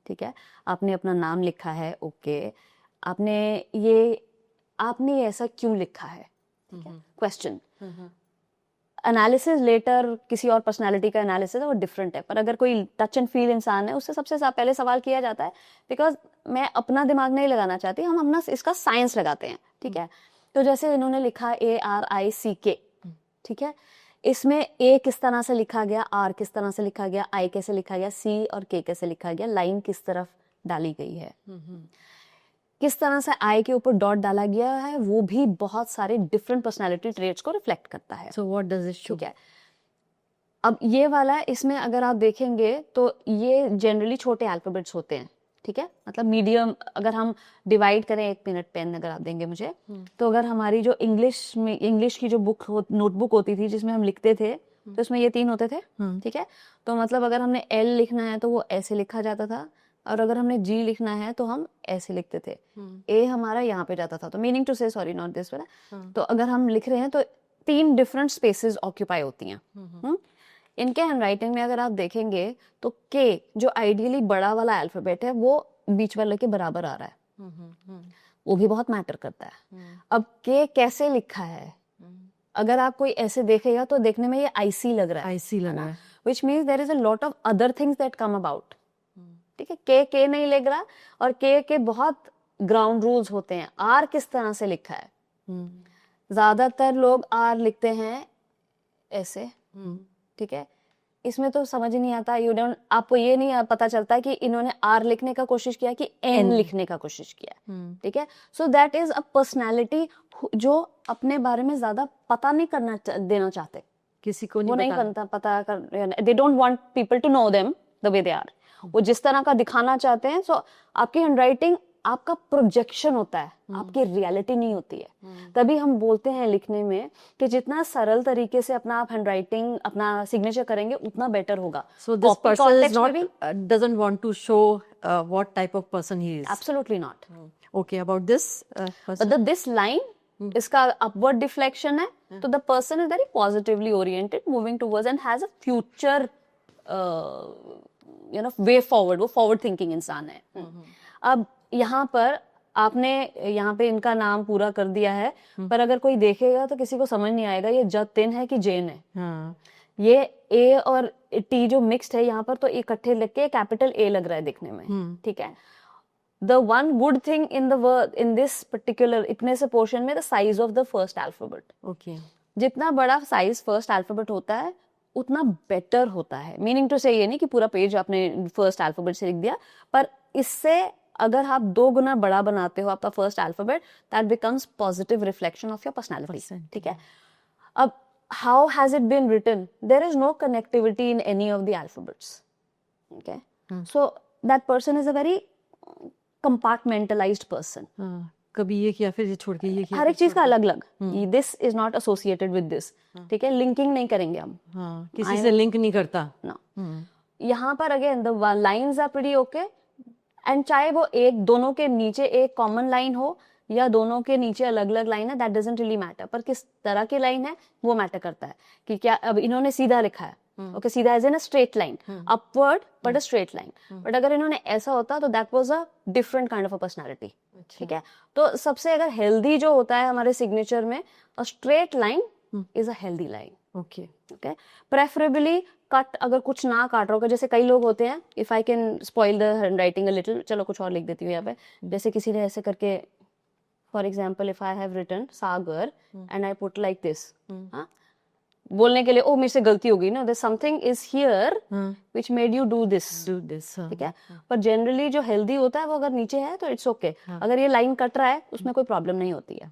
ठीक है, आपने अपना नाम लिखा है, ओके, आपने ऐसा क्यों लिखा है, ठीक है, क्वेश्चन। एनालिसिस लेटर किसी और पर्सनालिटी का एनालिसिस है वो डिफरेंट है, पर अगर कोई टच एंड फील इंसान है उससे सबसे पहले सवाल किया जाता है, बिकॉज मैं अपना दिमाग नहीं लगाना चाहती, हम अपना इसका साइंस लगाते हैं। ठीक है, तो जैसे इन्होंने लिखा ARICK, ठीक है, इसमें A किस तरह से लिखा गया, R किस तरह से लिखा गया, I कैसे लिखा गया, C और K कैसे लिखा गया, लाइन किस तरफ डाली गई है, किस तरह से I के ऊपर डॉट डाला गया है, वो भी बहुत सारे डिफरेंट पर्सनालिटी ट्रेट्स को रिफ्लेक्ट करता है। So what does it show? ठीक है, अब ये वाला इसमें अगर आप देखेंगे तो ये जनरली छोटे अल्फाबेट्स होते हैं। ठीक है, मतलब मीडियम, अगर हम डिवाइड करें, 1 मिनट पेन अगर आप देंगे मुझे, तो अगर हमारी जो इंग्लिश की जो नोटबुक होती थी जिसमें हम लिखते थे, तो इसमें ये 3 होते थे। ठीक है, तो मतलब अगर हमने L लिखना है तो वो ऐसे लिखा जाता था, और अगर हमने G लिखना है तो हम ऐसे लिखते थे। A हमारा यहाँ पे जाता था, तो मीनिंग टू से, सॉरी नॉट दिस वाला, तो अगर हम लिख रहे हैं तो 3 डिफरेंट स्पेसेस ऑक्यूपाई होती हैं। इनके हैंडराइटिंग में अगर आप देखेंगे तो K जो आइडियली बड़ा वाला अल्फाबेट है वो बीच वाले के बराबर आ रहा है, वो भी बहुत मैटर करता है। अब K कैसे लिखा है, अगर आप कोई ऐसे देखेगा तो देखने में ये IC लग रहा है, which means there is a lot of other things that come about। ठीक है, K नहीं लग रहा, और K के बहुत ग्राउंड रूल्स होते हैं। R किस तरह से लिखा है, ज्यादातर लोग R लिखते हैं ऐसे। ठीक है, इसमें तो समझ ही नहीं आता, आपको ये नहीं पता चलता कि इन्होंने R लिखने का कोशिश किया कि N लिखने का कोशिश किया। ठीक है, so that is a personality जो अपने बारे में ज्यादा पता नहीं करना देना चाहते, किसी को वो नहीं पता they don't want people to know them the way they are. वो जिस तरह का दिखाना चाहते हैं। सो आपकी हैंडराइटिंग आपका प्रोजेक्शन होता है, आपकी रियलिटी नहीं होती है। तभी हम बोलते हैं लिखने में कि जितना सरल तरीके से अपना आप हैंडराइटिंग, अपना सिग्नेचर करेंगे उतना बेटर होगा। So this person is not doesn't want to show what type of person he is. Absolutely not. Okay, about this person. But this line, इसका upward deflection है, तो the person is very positively oriented, moving towards and has a future way forward, वो forward thinking इंसान है। अब यहाँ पर आपने यहाँ पे इनका नाम पूरा कर दिया है, पर अगर कोई देखेगा तो किसी को समझ नहीं आएगा ये जतिन है कि जैन है। ये A और T जो मिक्स्ड है यहाँ पर, तो इकट्ठे लिख के कैपिटल A लग रहा है दिखने में। ठीक है, the one good thing in the word in this particular इतने से पोर्शन में, the size of the first alphabet। Okay. जितना बड़ा साइज फर्स्ट अल्फाबेट होता है उतना बेटर होता है। मीनिंग टू से ये नहीं कि पूरा पेज आपने फर्स्ट अल्फाबेट से लिख दिया, पर इससे अगर आप 2 गुना बड़ा बनाते हो आपका first alphabet, that becomes positive reflection of your personality. ठीक है, अब how has it been written, there is no connectivity in any of the alphabets. Okay, so that person is a very compartmentalised person. कभी ये किया फिर ये छोड़ के ये किया, हर एक चीज का अलग अलग, this is not associated with this. ठीक है, लिंकिंग नहीं करेंगे हम, किसी से लिंक नहीं करता ना। यहाँ पर again the lines are pretty okay, and चाहे वो दोनों के नीचे एक कॉमन लाइन हो या दोनों के नीचे अलग अलग लाइन है, दैट डजंट रियली मैटर, पर किस तरह की लाइन है वो मैटर करता है। कि क्या अब इन्होंने सीधा लिखा है, ओके, सीधा as in a straight line, upward but a straight line, but अगर इन्होंने ऐसा होता तो that was a different kind of a personality. ठीक है, तो सबसे अगर हेल्दी जो होता है हमारे सिग्नेचर में, अ straight line is a healthy line. Okay okay. Preferably cut, अगर कुछ ना काट रहा होगा, जैसे कई लोग होते हैं, if I can spoil the hand writing a little, चलो कुछ और लिख देती हूँ यहाँ पे। जैसे किसी ने ऐसे करके, for example if I have written Sagar and I put like this, हाँ, बोलने के लिए ओ मेरे से गलती हो गई ना, there something is here which made you do this, ठीक है। पर जनरली जो हेल्दी होता है वो अगर नीचे है तो इट्स ओके, अगर ये लाइन कट रहा है उसमें कोई प्रॉब्लम नहीं होती है,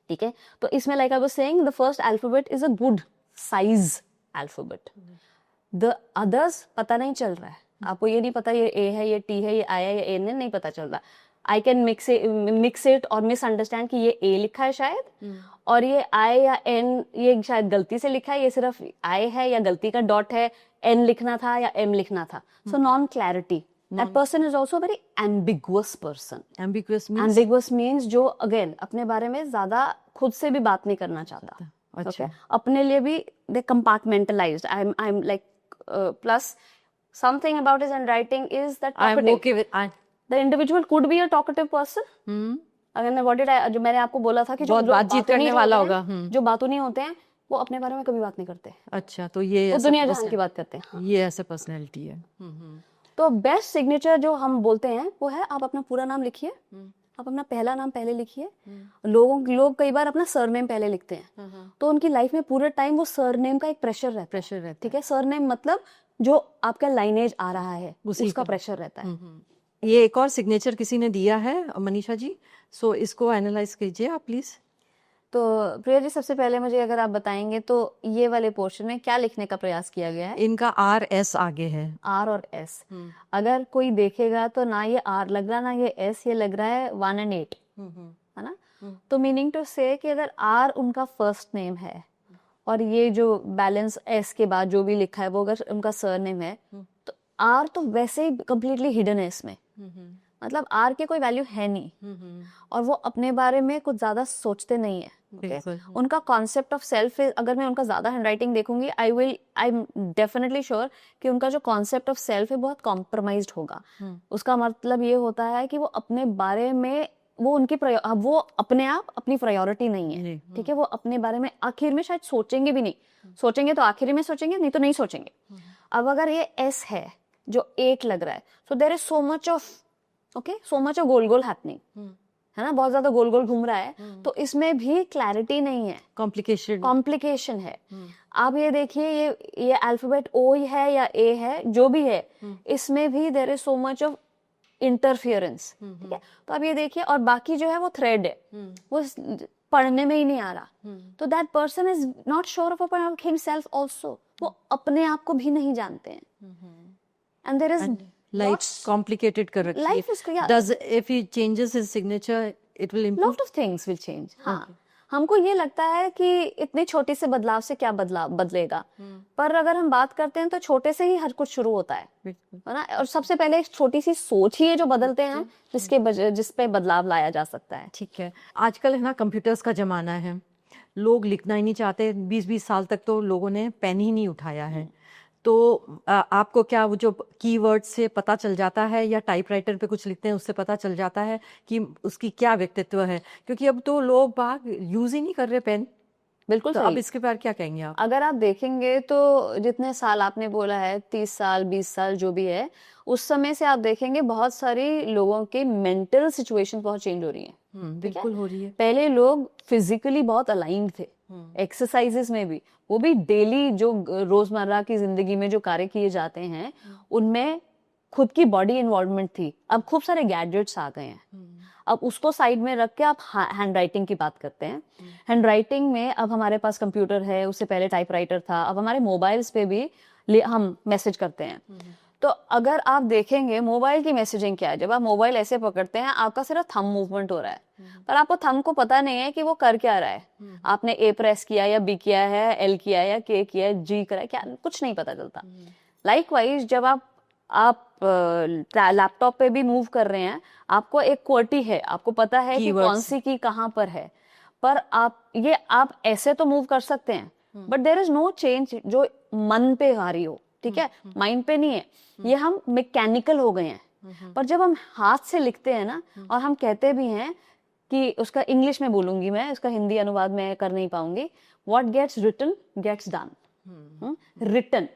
ठीक है। तो इसमें like I was saying the first alphabet is a good size alphabet, the others पता नहीं चल रहा है, आपको ये नहीं पता ये ए है, ये टी है, ये आई है, ये एन है, नहीं पता चल रहा। आई कैन मिक्स इट और मिसअंडरस्टैंड कि ये ए लिखा है शायद, और ये आई या एन ये शायद गलती से लिखा है, ये सिर्फ आई है या गलती का डॉट है, एन लिखना था या एम लिखना था। So non clarity, that person is also a very ambiguous person. Ambiguous means जो अगेन अपने बारे में ज्यादा खुद से भी बात नहीं करना चाहता, अच्छा। okay? अपने लिए भी they compartmentalized. I'm like plus something about his handwriting is that I'm talkative. okay with The individual could be a talkative person. अगर मैं what did I, जो मैंने आपको बोला था कि बहुत जो बातचीत करने वाला होगा, जो बातों नहीं होते हैं वो अपने बारे में कभी बात नहीं करते, अच्छा, तो ये वो दुनिया जहान की बात करते हैं, ये ऐसा पर्सनैलिटी है। तो बेस्ट सिग्नेचर जो हम बोलते हैं वो है आप अपना पूरा नाम लिखिए, आप अपना पहला नाम पहले लिखिए। लोग कई बार अपना सरनेम पहले लिखते हैं, तो उनकी लाइफ में पूरे टाइम वो सरनेम का एक प्रेशर रहता है, ठीक है। सरनेम मतलब जो आपका लाइनेज आ रहा है उसका प्रेशर रहता है। ये एक और सिग्नेचर किसी ने दिया है मनीषा जी, सो इसको एनालाइज कीजिए आप प्लीज। तो प्रिया जी सबसे पहले मुझे अगर आप बताएंगे तो ये वाले पोर्शन में क्या लिखने का प्रयास किया गया है? इनका आर एस आगे है, आर और एस। अगर कोई देखेगा तो ना ये आर लग रहा ना ये एस, ये लग रहा है 1 and 8, है ना। तो मीनिंग टू से कि अगर आर उनका फर्स्ट नेम है और ये जो बैलेंस एस के बाद जो भी लिखा है वो अगर उनका सरनेम है, तो आर तो वैसे ही कंप्लीटली हिडन है इसमें, मतलब आर के कोई वैल्यू है नहीं, और वो अपने बारे में कुछ ज्यादा सोचते नहीं है। Okay? उनका कॉन्सेप्ट ऑफ सेल्फ, अगर मैं उनका ज्यादा हैंडराइटिंग देखूंगी आई एम डेफिनेटली श्योर कि उनका जो कॉन्सेप्ट ऑफ सेल्फ है बहुत कॉम्प्रोमाइज्ड होगा। उसका मतलब ये होता है कि वो अपने बारे में वो अपने आप अपनी प्रायोरिटी नहीं है, ठीक है। वो अपने बारे में आखिर में शायद सोचेंगे भी नहीं, सोचेंगे तो आखिर में सोचेंगे, नहीं तो नहीं सोचेंगे। अब अगर ये एस है जो 8 लग रहा है, so there is so much of गोल गोल हैपनिंग, है ना, बहुत ज्यादा गोल गोल घूम रहा है, तो इसमें भी क्लैरिटी नहीं है, कॉम्प्लिकेशन है। आप ये देखिए ये अल्फाबेट ओ है या ए है, जो भी है, इसमें भी there is so much of interference, ठीक है। तो आप ये देखिए, और बाकी जो है वो थ्रेड है, वो पढ़ने में ही नहीं आ रहा, तो that person is not sure of himself also, वो अपने आप को भी नहीं जानते हैं, and there is life complicated correctly. Life is, yeah. Does if he changes his signature it will improve? Lot of things will change. हाँ, हमको ये लगता है कि इतनी छोटी से बदलाव से क्या बदलेगा, पर अगर हम बात करते हैं तो छोटे से ही हर कुछ शुरू होता है ना। और सबसे पहले एक छोटी सी सोच ही है जो बदलते हैं, जिस पे बदलाव लाया जा सकता है। ठीक है, आजकल है ना कंप्यूटर्स का जमाना है, लोग लिखना ही नहीं चाहते। 20-20 साल तक तो लोगों ने पेन ही नहीं उठाया है, तो आपको क्या वो जो कीवर्ड से पता चल जाता है या टाइपराइटर पे कुछ लिखते हैं उससे पता चल जाता है कि उसकी क्या व्यक्तित्व है? क्योंकि अब तो लोग बाग यूज ही नहीं कर रहे पेन। बिल्कुल तो सही। अब इसके बारे क्या कहेंगे आप? अगर आप देखेंगे तो जितने साल आपने बोला है, 30 साल 20 साल जो भी है, उस समय से आप देखेंगे बहुत सारे लोगों के मेंटल सिचुएशन बहुत चेंज हो रही है। बिल्कुल हो रही है। पहले लोग फिजिकली बहुत अलाइंड थे, एक्सरसाइजेस में भी, वो भी डेली जो रोजमर्रा की जिंदगी में जो कार्य किए जाते हैं उनमें खुद की बॉडी इन्वॉल्वमेंट थी। अब खूब सारे गैजेट्स आ गए हैं, अब उसको साइड में रख के आप हैंड राइटिंग की बात करते हैं। हैंड राइटिंग में अब हमारे पास कंप्यूटर है, उससे पहले टाइपराइटर था, अब हमारे मोबाइल्स पे भी हम मैसेज करते हैं। तो अगर आप देखेंगे मोबाइल की मैसेजिंग क्या है, जब आप मोबाइल ऐसे पकड़ते हैं आपका सिर्फ थंब मूवमेंट हो रहा है, पर आपको थंब को पता नहीं है कि वो कर क्या रहा है। आपने ए प्रेस किया या बी किया है, एल किया या के किया, जी करा, क्या कुछ नहीं पता चलता। लाइकवाइज जब आप लैपटॉप पे भी मूव कर रहे हैं, आपको एक क्वर्टी है, आपको पता है कि कौन सी की कहाँ पर है, पर आप ऐसे तो मूव कर सकते हैं, but there is no change जो मन पे आ रही हो, ठीक है, माइंड पे नहीं है। ये हम मैकेनिकल हो गए हैं। पर जब हम हाथ से लिखते हैं ना, और हम कहते भी हैं कि उसका इंग्लिश में बोलूंगी मैं, इसका हिंदी अनुवाद मैं कर नहीं पाऊंगी। What gets written gets done. Written,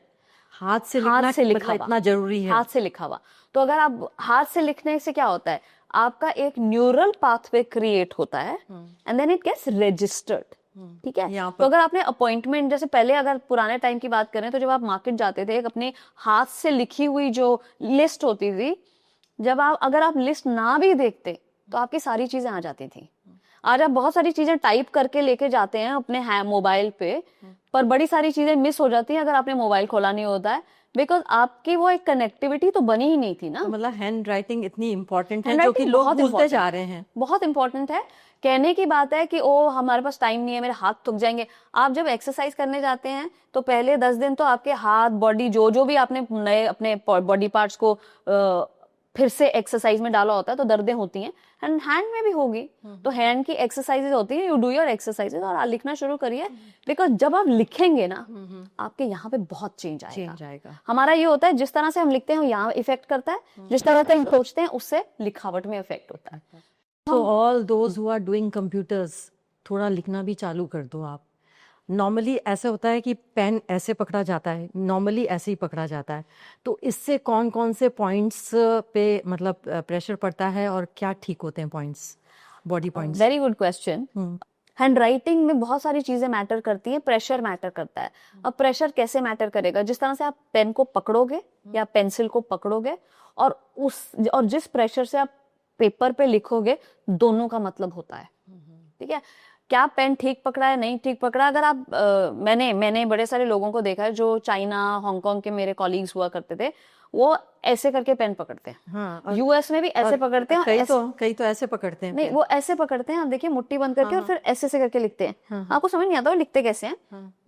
हाथ से हाथ लिखना से लिखा मतलब हुआ, इतना जरूरी है। हाथ से लिखा हुआ। तो अगर आप हाथ से लिखने से क्या होता है, आपका एक न्यूरल पाथवे क्रिएट होता है and then it gets registered. ठीक है, यहाँ तो पर अगर आपने अपॉइंटमेंट, जैसे पहले अगर पुराने टाइम की बात करें तो जब आप मार्केट जाते थे, एक अपने हाथ से लिखी हुई जो लिस्ट होती थी, जब आप अगर आप लिस्ट ना भी देखते तो आपकी सारी चीजें आ जाती थी। आज आप बहुत सारी चीजें टाइप करके लेके जाते हैं अपने मोबाइल पे, पर बड़ी सारी चीजें मिस हो जाती हैं अगर आपने मोबाइल खोला नहीं होता है, बिकॉज आपकी वो एक कनेक्टिविटी तो बनी ही नहीं थी ना। तो मतलब हैंड राइटिंग इतनी इम्पोर्टेंट है जो हैंडराइटिंग कि लोग बहुत भूलते important जा है, रहे हैं। बहुत इंपॉर्टेंट है। कहने की बात है कि ओ हमारे पास टाइम नहीं है, मेरे हाथ थक जाएंगे। आप जब एक्सरसाइज करने जाते हैं तो पहले 10 दिन तो आपके हाथ, बॉडी, जो जो भी आपने नए अपने बॉडी पार्ट्स को फिर से एक्सरसाइज में डाला होता है तो दर्दें होती हैं, एंड हैंड में भी होगी। तो हैंड की एक्सरसाइजेज होती है, यू डू योर एक्सरसाइजेज और आप लिखना शुरू करिए, बिकॉज जब आप लिखेंगे ना आपके यहाँ पे बहुत चेंज आएगा। हमारा ये होता है जिस तरह से हम लिखते हैं यहाँ इफेक्ट करता है, जिस तरह से हम सोचते हैं उससे लिखावट में इफेक्ट होता है। तो all those who are doing computers, थोड़ा लिखना भी चालू कर दो आप। नॉर्मली ऐसा होता है कि पेन ऐसे पकड़ा जाता है, नॉर्मली ऐसे ही पकड़ा जाता है, तो इससे कौन कौन से पॉइंट्स पे मतलब प्रेशर पड़ता है और क्या ठीक होते हैं points, body points? Very good question. Hand writing में बहुत सारी चीजें मैटर करती हैं, प्रेशर मैटर करता है। अब प्रेशर कैसे मैटर करेगा, जिस तरह से आप पेन को पकड़ोगे या पेंसिल को पकड़ोगे और जिस प्रेशर से आप पेपर पे लिखोगे, दोनों का मतलब होता है। ठीक है, क्या पेन ठीक पकड़ा है, नहीं ठीक पकड़ा। अगर आप मैंने बड़े सारे लोगों को देखा है जो चाइना, हांगकांग के मेरे कॉलीग्स हुआ करते थे, वो ऐसे करके पेन पकड़ते हैं। हाँ, यूएस में भी ऐसे पकड़ते हैं, कई तो ऐसे पकड़ते हैं नहीं पेन। वो ऐसे पकड़ते हैं, आप देखिए मुट्ठी बंद करके और फिर ऐसे से करके लिखते हैं। आपको समझ नहीं आता वो लिखते कैसे हैं।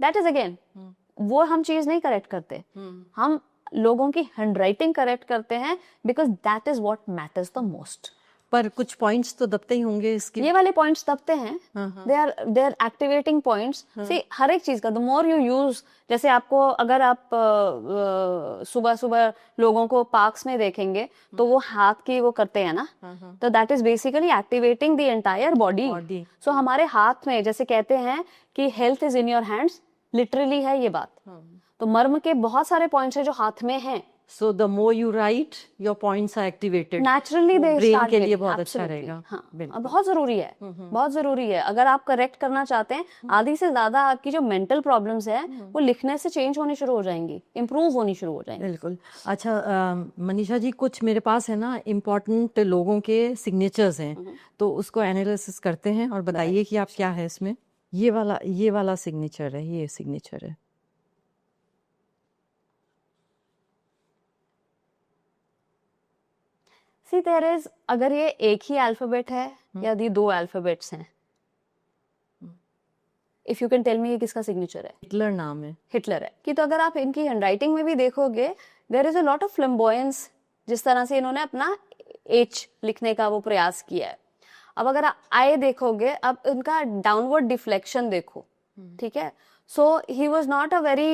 दैट इज अगेन, वो हम चीज नहीं करेक्ट करते, हम लोगों की हैंडराइटिंग करेक्ट करते हैं, because that is what matters the most. पर कुछ पॉइंट्स तो दबते ही होंगे इसके। ये वाले पॉइंट्स दबते हैं, दे आर एक्टिवेटिंग पॉइंट्स। सी हर एक चीज का द मोर यू यूज, जैसे आपको अगर आप सुबह सुबह लोगों को पार्क्स में देखेंगे तो वो हाथ की वो करते हैं ना, तो that is basically activating the entire body. So हमारे हाथ में, जैसे कहते हैं कि health is in your hands, literally है ये बात। तो मर्म के बहुत सारे पॉइंट्स हैं जो हाथ में हैं। So the more you write, your points are activated. Naturally they brain start के लिए getting, बहुत अच्छा absolutely, रहेगा। हाँ, बिल्कुल। बहुत जरूरी है, बहुत जरूरी है। अगर आप करेक्ट करना चाहते हैं, आधी से ज्यादा आपकी जो मेंटल प्रॉब्लम्स है वो लिखने से चेंज होनी शुरू हो जाएंगी, इंप्रूव होनी शुरू हो जाएंगी। बिल्कुल। अच्छा मनीषा जी, कुछ मेरे पास है ना इम्पोर्टेंट लोगों के सिग्नेचर्स हैं, तो उसको एनालिसिस करते हैं और बताइए कि आप क्या है इसमें। ये वाला सिग्नेचर है, ये सिग्नेचर है। सी देयर इज, अगर ये एक ही अल्फाबेट है या ये दो अल्फाबेट्स हैं, if you can tell me ये किसका सिग्नेचर है। हिटलर नाम है। हिटलर है कि, तो अगर आप इनकी हैंडराइटिंग में भी देखोगे, there is a lot of flamboyance, जिस तरह से इन्होंने अपना एच लिखने का वो प्रयास किया है। अब अगर आई देखोगे, अब इनका डाउनवर्ड डिफ्लेक्शन देखो, ठीक है। So he was not a very,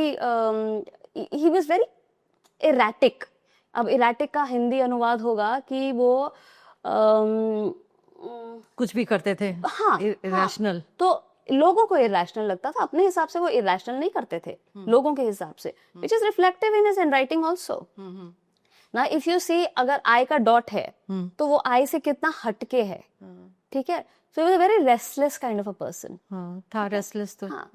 he was very erratic. अब इरेटिक का हिंदी अनुवाद होगा कि वो कुछ भी करते थे। हाँ, इरेशनल। हाँ, तो लोगों को इरेशनल लगता था, अपने हिसाब से वो इरेशनल नहीं करते थे, लोगों के हिसाब से, which is reflective in his handwriting also. ना इफ यू सी, अगर आई का डॉट है तो वो आई से कितना हटके है, ठीक है। So he was a very restless kind of a person. था रेस्टलेस तो। हाँ,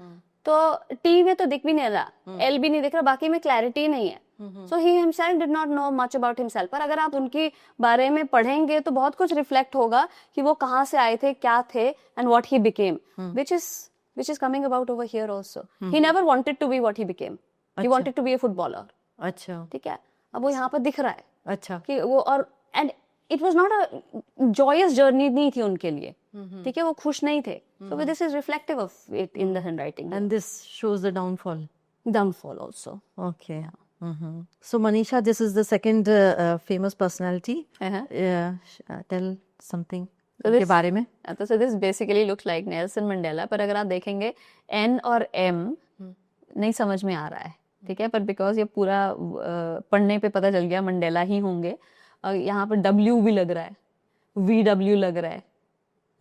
तो टी में तो दिख भी नहीं रहा, एल भी नहीं दिख रहा, बाकी में क्लैरिटी नहीं है। So he himself did not know much about himself. पर अगर आप उनके बारे में पढ़ेंगे तो बहुत कुछ रिफ्लेक्ट होगा कि वो कहाँ से आए थे, क्या थे, and what he became, which is coming about over here also. He never wanted to be what he became. He wanted to be a footballer. अच्छा, ठीक है, अब वो यहाँ पर दिख रहा है अच्छा कि वो, और and it was not a joyous journey नहीं थी उनके लिए, ठीक है, वो खुश नहीं थे। So this is reflective of it in the handwriting. and this shows the downfall Also. okay. So Manisha, this is the second famous personality. Tell something के बारे में। तो so this basically looks like Nelson Mandela, पर अगर आप देखेंगे N और M नहीं समझ में आ रहा है, ठीक है, पर बिकॉज ये पूरा पढ़ने पे पता चल गया मंडेला ही होंगे। और यहाँ पर W भी लग रहा है, VW लग रहा है,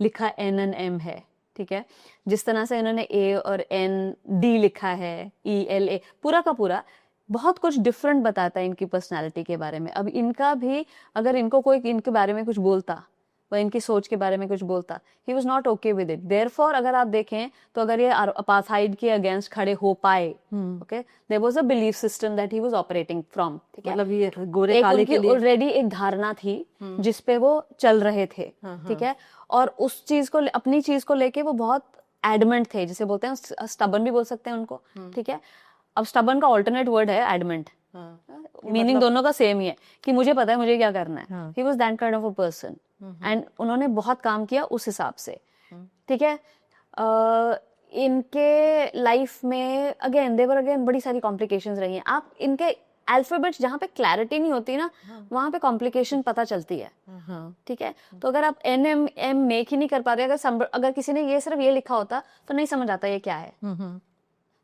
लिखा NNM है, ठीक है, जिस तरह से इन्होंने A और ND लिखा है, ELA, पूरा का पूरा बहुत कुछ डिफरेंट बताता है इनकी पर्सनालिटी के बारे में। अब इनका भी अगर इनको कोई इनके बारे में कुछ बोलता, वह इनकी सोच के बारे में कुछ बोलता, he was not okay with it. Therefore अगर आप देखें तो अगर ये अपार्थाइड के अगेंस्ट खड़े हो पाए, okay, there was a belief system that he was operating from, ठीक है, मतलब ये गोरे काले के लिए ऑलरेडी एक धारणा थी जिसपे वो चल रहे थे, ठीक है, और उस चीज को, अपनी चीज को लेके वो बहुत एडमेंट थे, जिसे बोलते हैं स्टबर्न भी बोल सकते हैं उनको, ठीक है। अब स्टबर्न का ऑल्टरनेट वर्ड है एडमेंट, मीनिंग दोनों का सेम ही है कि मुझे पता है मुझे क्या करना है। He was that kind of a person and उन्होंने बहुत काम किया उस हिसाब से, ठीक है। इनके लाइफ में अगेन देवर अगेन बड़ी सारी कॉम्प्लिकेशंस रही हैं। आप इनके अल्फाबेट्स जहाँ पे क्लैरिटी नहीं होती ना, वहां पे कॉम्प्लिकेशन पता चलती है, ठीक है। तो अगर आप NMM मेक ही नहीं कर पाते, अगर किसी ने ये सिर्फ ये लिखा होता तो नहीं समझ आता ये क्या है।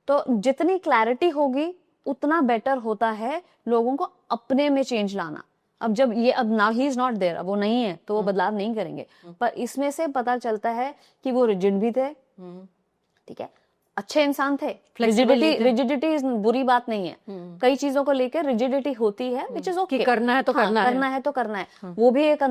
तो जितनी क्लैरिटी होगी उतना बेटर होता है लोगों को अपने में चेंज लाना। अब जब ये, अब now he is not there, अब वो नहीं है तो वो बदलाव नहीं करेंगे, पर इसमें से पता चलता है कि वो रिजिड भी थे, ठीक है, अच्छे इंसान थे। रिजिडिटी बुरी बात नहीं है, कई चीजों को लेकर रिजिडिटी होती है, विच इज ओके, करना है तो करना है तो करना है, वो भी एक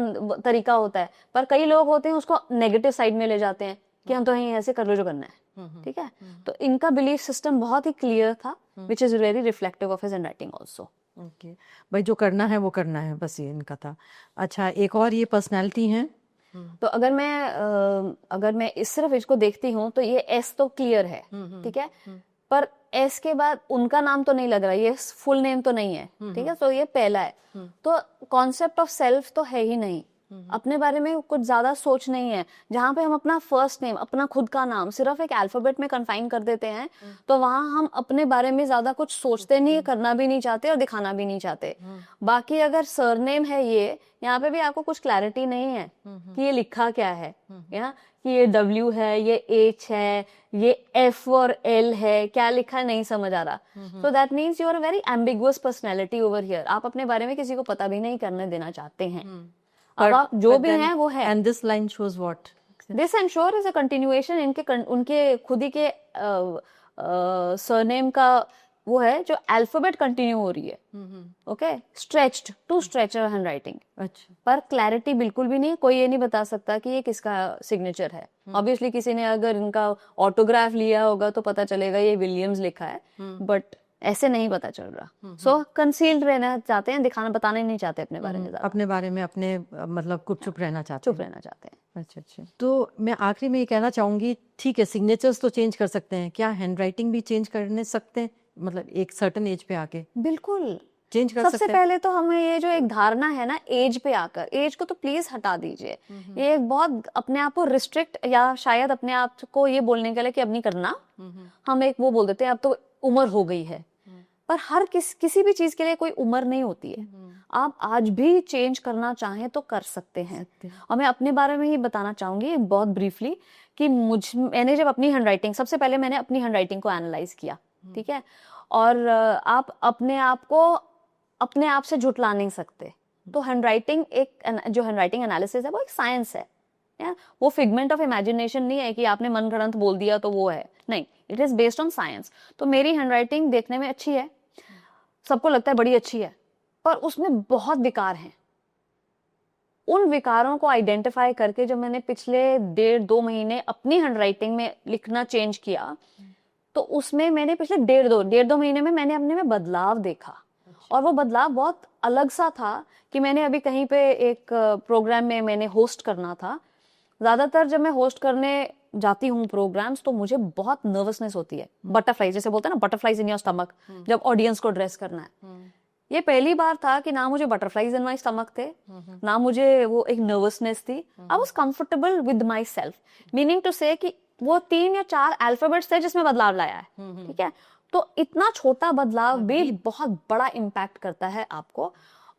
तरीका होता है। पर कई लोग होते हैं उसको नेगेटिव साइड में ले जाते हैं कि हम तो यहीं ऐसे कर लो जो करना है, ठीक है। तो इनका बिलीफ सिस्टम बहुत ही क्लियर था, which is very reflective of his handwriting also. Okay, भाई जो करना है वो करना है, बस ये इनका था। अच्छा, एक और ये पर्सनालिटी है। तो अगर मैं सिर्फ इसको देखती हूँ तो ये S तो क्लियर है, ठीक है, पर S के बाद उनका नाम तो नहीं लग रहा, ये फुल नेम तो नहीं है, ठीक है, तो ये पहला है। तो कॉन्सेप्ट ऑफ सेल्फ तो है ही नहीं, अपने बारे में कुछ ज्यादा सोच नहीं है। जहाँ पे हम अपना फर्स्ट नेम, अपना खुद का नाम सिर्फ एक अल्फाबेट में कन्फाइन कर देते हैं, तो वहां हम अपने बारे में ज्यादा कुछ सोचते नहीं, करना भी नहीं चाहते और दिखाना भी नहीं चाहते। बाकी अगर सरनेम है ये, यहाँ पे भी आपको कुछ क्लैरिटी नहीं है कि ये लिखा क्या है, या कि ये W है, ये H है, ये F और L है, क्या लिखा है नहीं समझ आ रहा। So that means you are a very ambiguous personality over here. आप अपने बारे में किसी को पता भी नहीं करने देना चाहते हैं। अब आप जो भी हैं वो है। And this line shows what? This I am sure is a continuation उनके खुद ही के सरनेम का वो है जो अल्फाबेट कंटिन्यू हो रही है, okay, stretched to stretch handwriting. अच्छा, पर क्लैरिटी बिल्कुल भी नहीं, कोई ये नहीं बता सकता कि ये किसका सिग्नेचर है। ऑब्वियसली किसी ने अगर इनका ऑटोग्राफ लिया होगा तो पता चलेगा ये विलियम्स लिखा है, बट ऐसे नहीं पता चल रहा। सो कंसील्ड रहना चाहते हैं, दिखाना बताना नहीं चाहते अपने बारे में, अपने बारे में अपने मतलब कुछ चुप रहना चाहते हैं। अच्छा अच्छा। तो मैं आखिरी में ये कहना चाहूंगी, ठीक है, सिग्नेचर्स तो चेंज कर सकते हैं, क्या हैंडराइटिंग भी चेंज करने सकते हैं, मतलब एक सर्टेन एज पे आके? बिल्कुल चेंज कर सकते हैं। सबसे पहले तो हमें ये जो एक धारणा है ना एज पे आकर, एज को तो प्लीज हटा दीजिए। ये एक बहुत अपने आप को रिस्ट्रिक्ट, या शायद अपने आप को ये बोलने के लिए कि अब नहीं करना, हम एक वो बोल देते हैं अब तो उम्र हो गई है। पर हर किसी भी चीज के लिए कोई उम्र नहीं होती है। आप आज भी चेंज करना चाहें तो कर सकते हैं। और मैं अपने बारे में ही बताना चाहूंगी बहुत ब्रीफली कि मैंने जब अपनी हैंडराइटिंग, सबसे पहले मैंने अपनी हैंडराइटिंग को एनालाइज किया, ठीक है, और आप अपने आप को अपने आप से झुठला नहीं सकते। तो हैंडराइटिंग जो हैंडराइटिंग एनालिसिस है वो एक साइंस है, या वो फिगमेंट ऑफ इमेजिनेशन नहीं है कि आपने मनगढ़ंत बोल दिया तो वो है, नहीं, it is based on science. तो मेरी हैंडराइटिंग देखने में अच्छी है, सबको लगता है बड़ी अच्छी है, पर उसमें बहुत विकार हैं। उन विकारों को आइडेंटिफाई करके जब मैंने पिछले 1.5-2 महीने अपनी हैंडराइटिंग में लिखना चेंज किया, तो उसमें मैंने पिछले 1.5-2 महीने में मैंने अपने में बदलाव देखा। और वो बदलाव बहुत अलग सा था कि मैंने अभी कहीं पे एक प्रोग्राम में मैंने होस्ट करना था। ज्यादातर जब मैं होस्ट करने जाती हूँ प्रोग्राम्स तो मुझे बहुत नर्वसनेस होती है, बटरफ्लाई जैसे बोलते हैं ना, बटरफ्लाइज इन योर स्टमक, जब ऑडियंस को एड्रेस करना है। ये पहली बार था कि ना मुझे बटरफ्लाइज इन माई स्टमक थे, ना मुझे वो एक नर्वसनेस थी। I was comfortable with my self, meaning to say कि वो 3 या 4 अल्फाबेट्स थे जिसमें बदलाव लाया है, ठीक है। तो इतना छोटा बदलाव भी बहुत बड़ा इम्पैक्ट करता है आपको।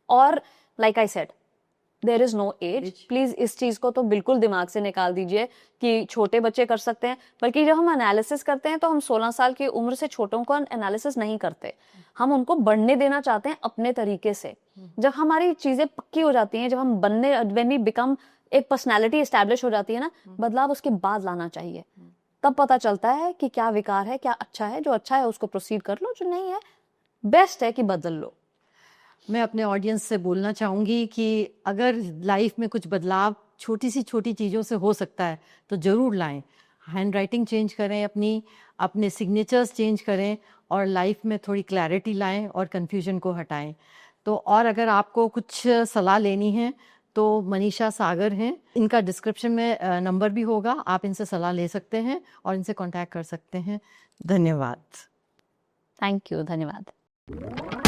और like I said, there is no age. Please इस चीज को तो बिल्कुल दिमाग से निकाल दीजिए कि छोटे बच्चे कर सकते हैं, बल्कि जब हम एनालिसिस करते हैं तो हम 16 साल की उम्र से छोटों को एनालिसिस नहीं करते, हम उनको बढ़ने देना चाहते हैं अपने तरीके से। जब हमारी चीजें पक्की हो जाती हैं, जब हम व्हेन वी बिकम एक पर्सनालिटी एस्टैब्लिश हो जाती है ना, बदलाव उसके बाद लाना चाहिए। तब पता चलता है कि क्या विकार है, क्या अच्छा है। जो अच्छा है उसको प्रोसीड कर लो, जो नहीं है बेस्ट है कि बदल लो। मैं अपने ऑडियंस से बोलना चाहूँगी कि अगर लाइफ में कुछ बदलाव छोटी सी छोटी चीज़ों से हो सकता है तो ज़रूर लाएं। हैंड राइटिंग चेंज करें, अपने सिग्नेचर्स चेंज करें और लाइफ में थोड़ी क्लैरिटी लाएं और कन्फ्यूजन को हटाएं। तो और अगर आपको कुछ सलाह लेनी है तो मनीषा सागर हैं, इनका डिस्क्रिप्शन में नंबर भी होगा, आप इनसे सलाह ले सकते हैं और इनसे कांटेक्ट कर सकते हैं। धन्यवाद। थैंक यू, धन्यवाद।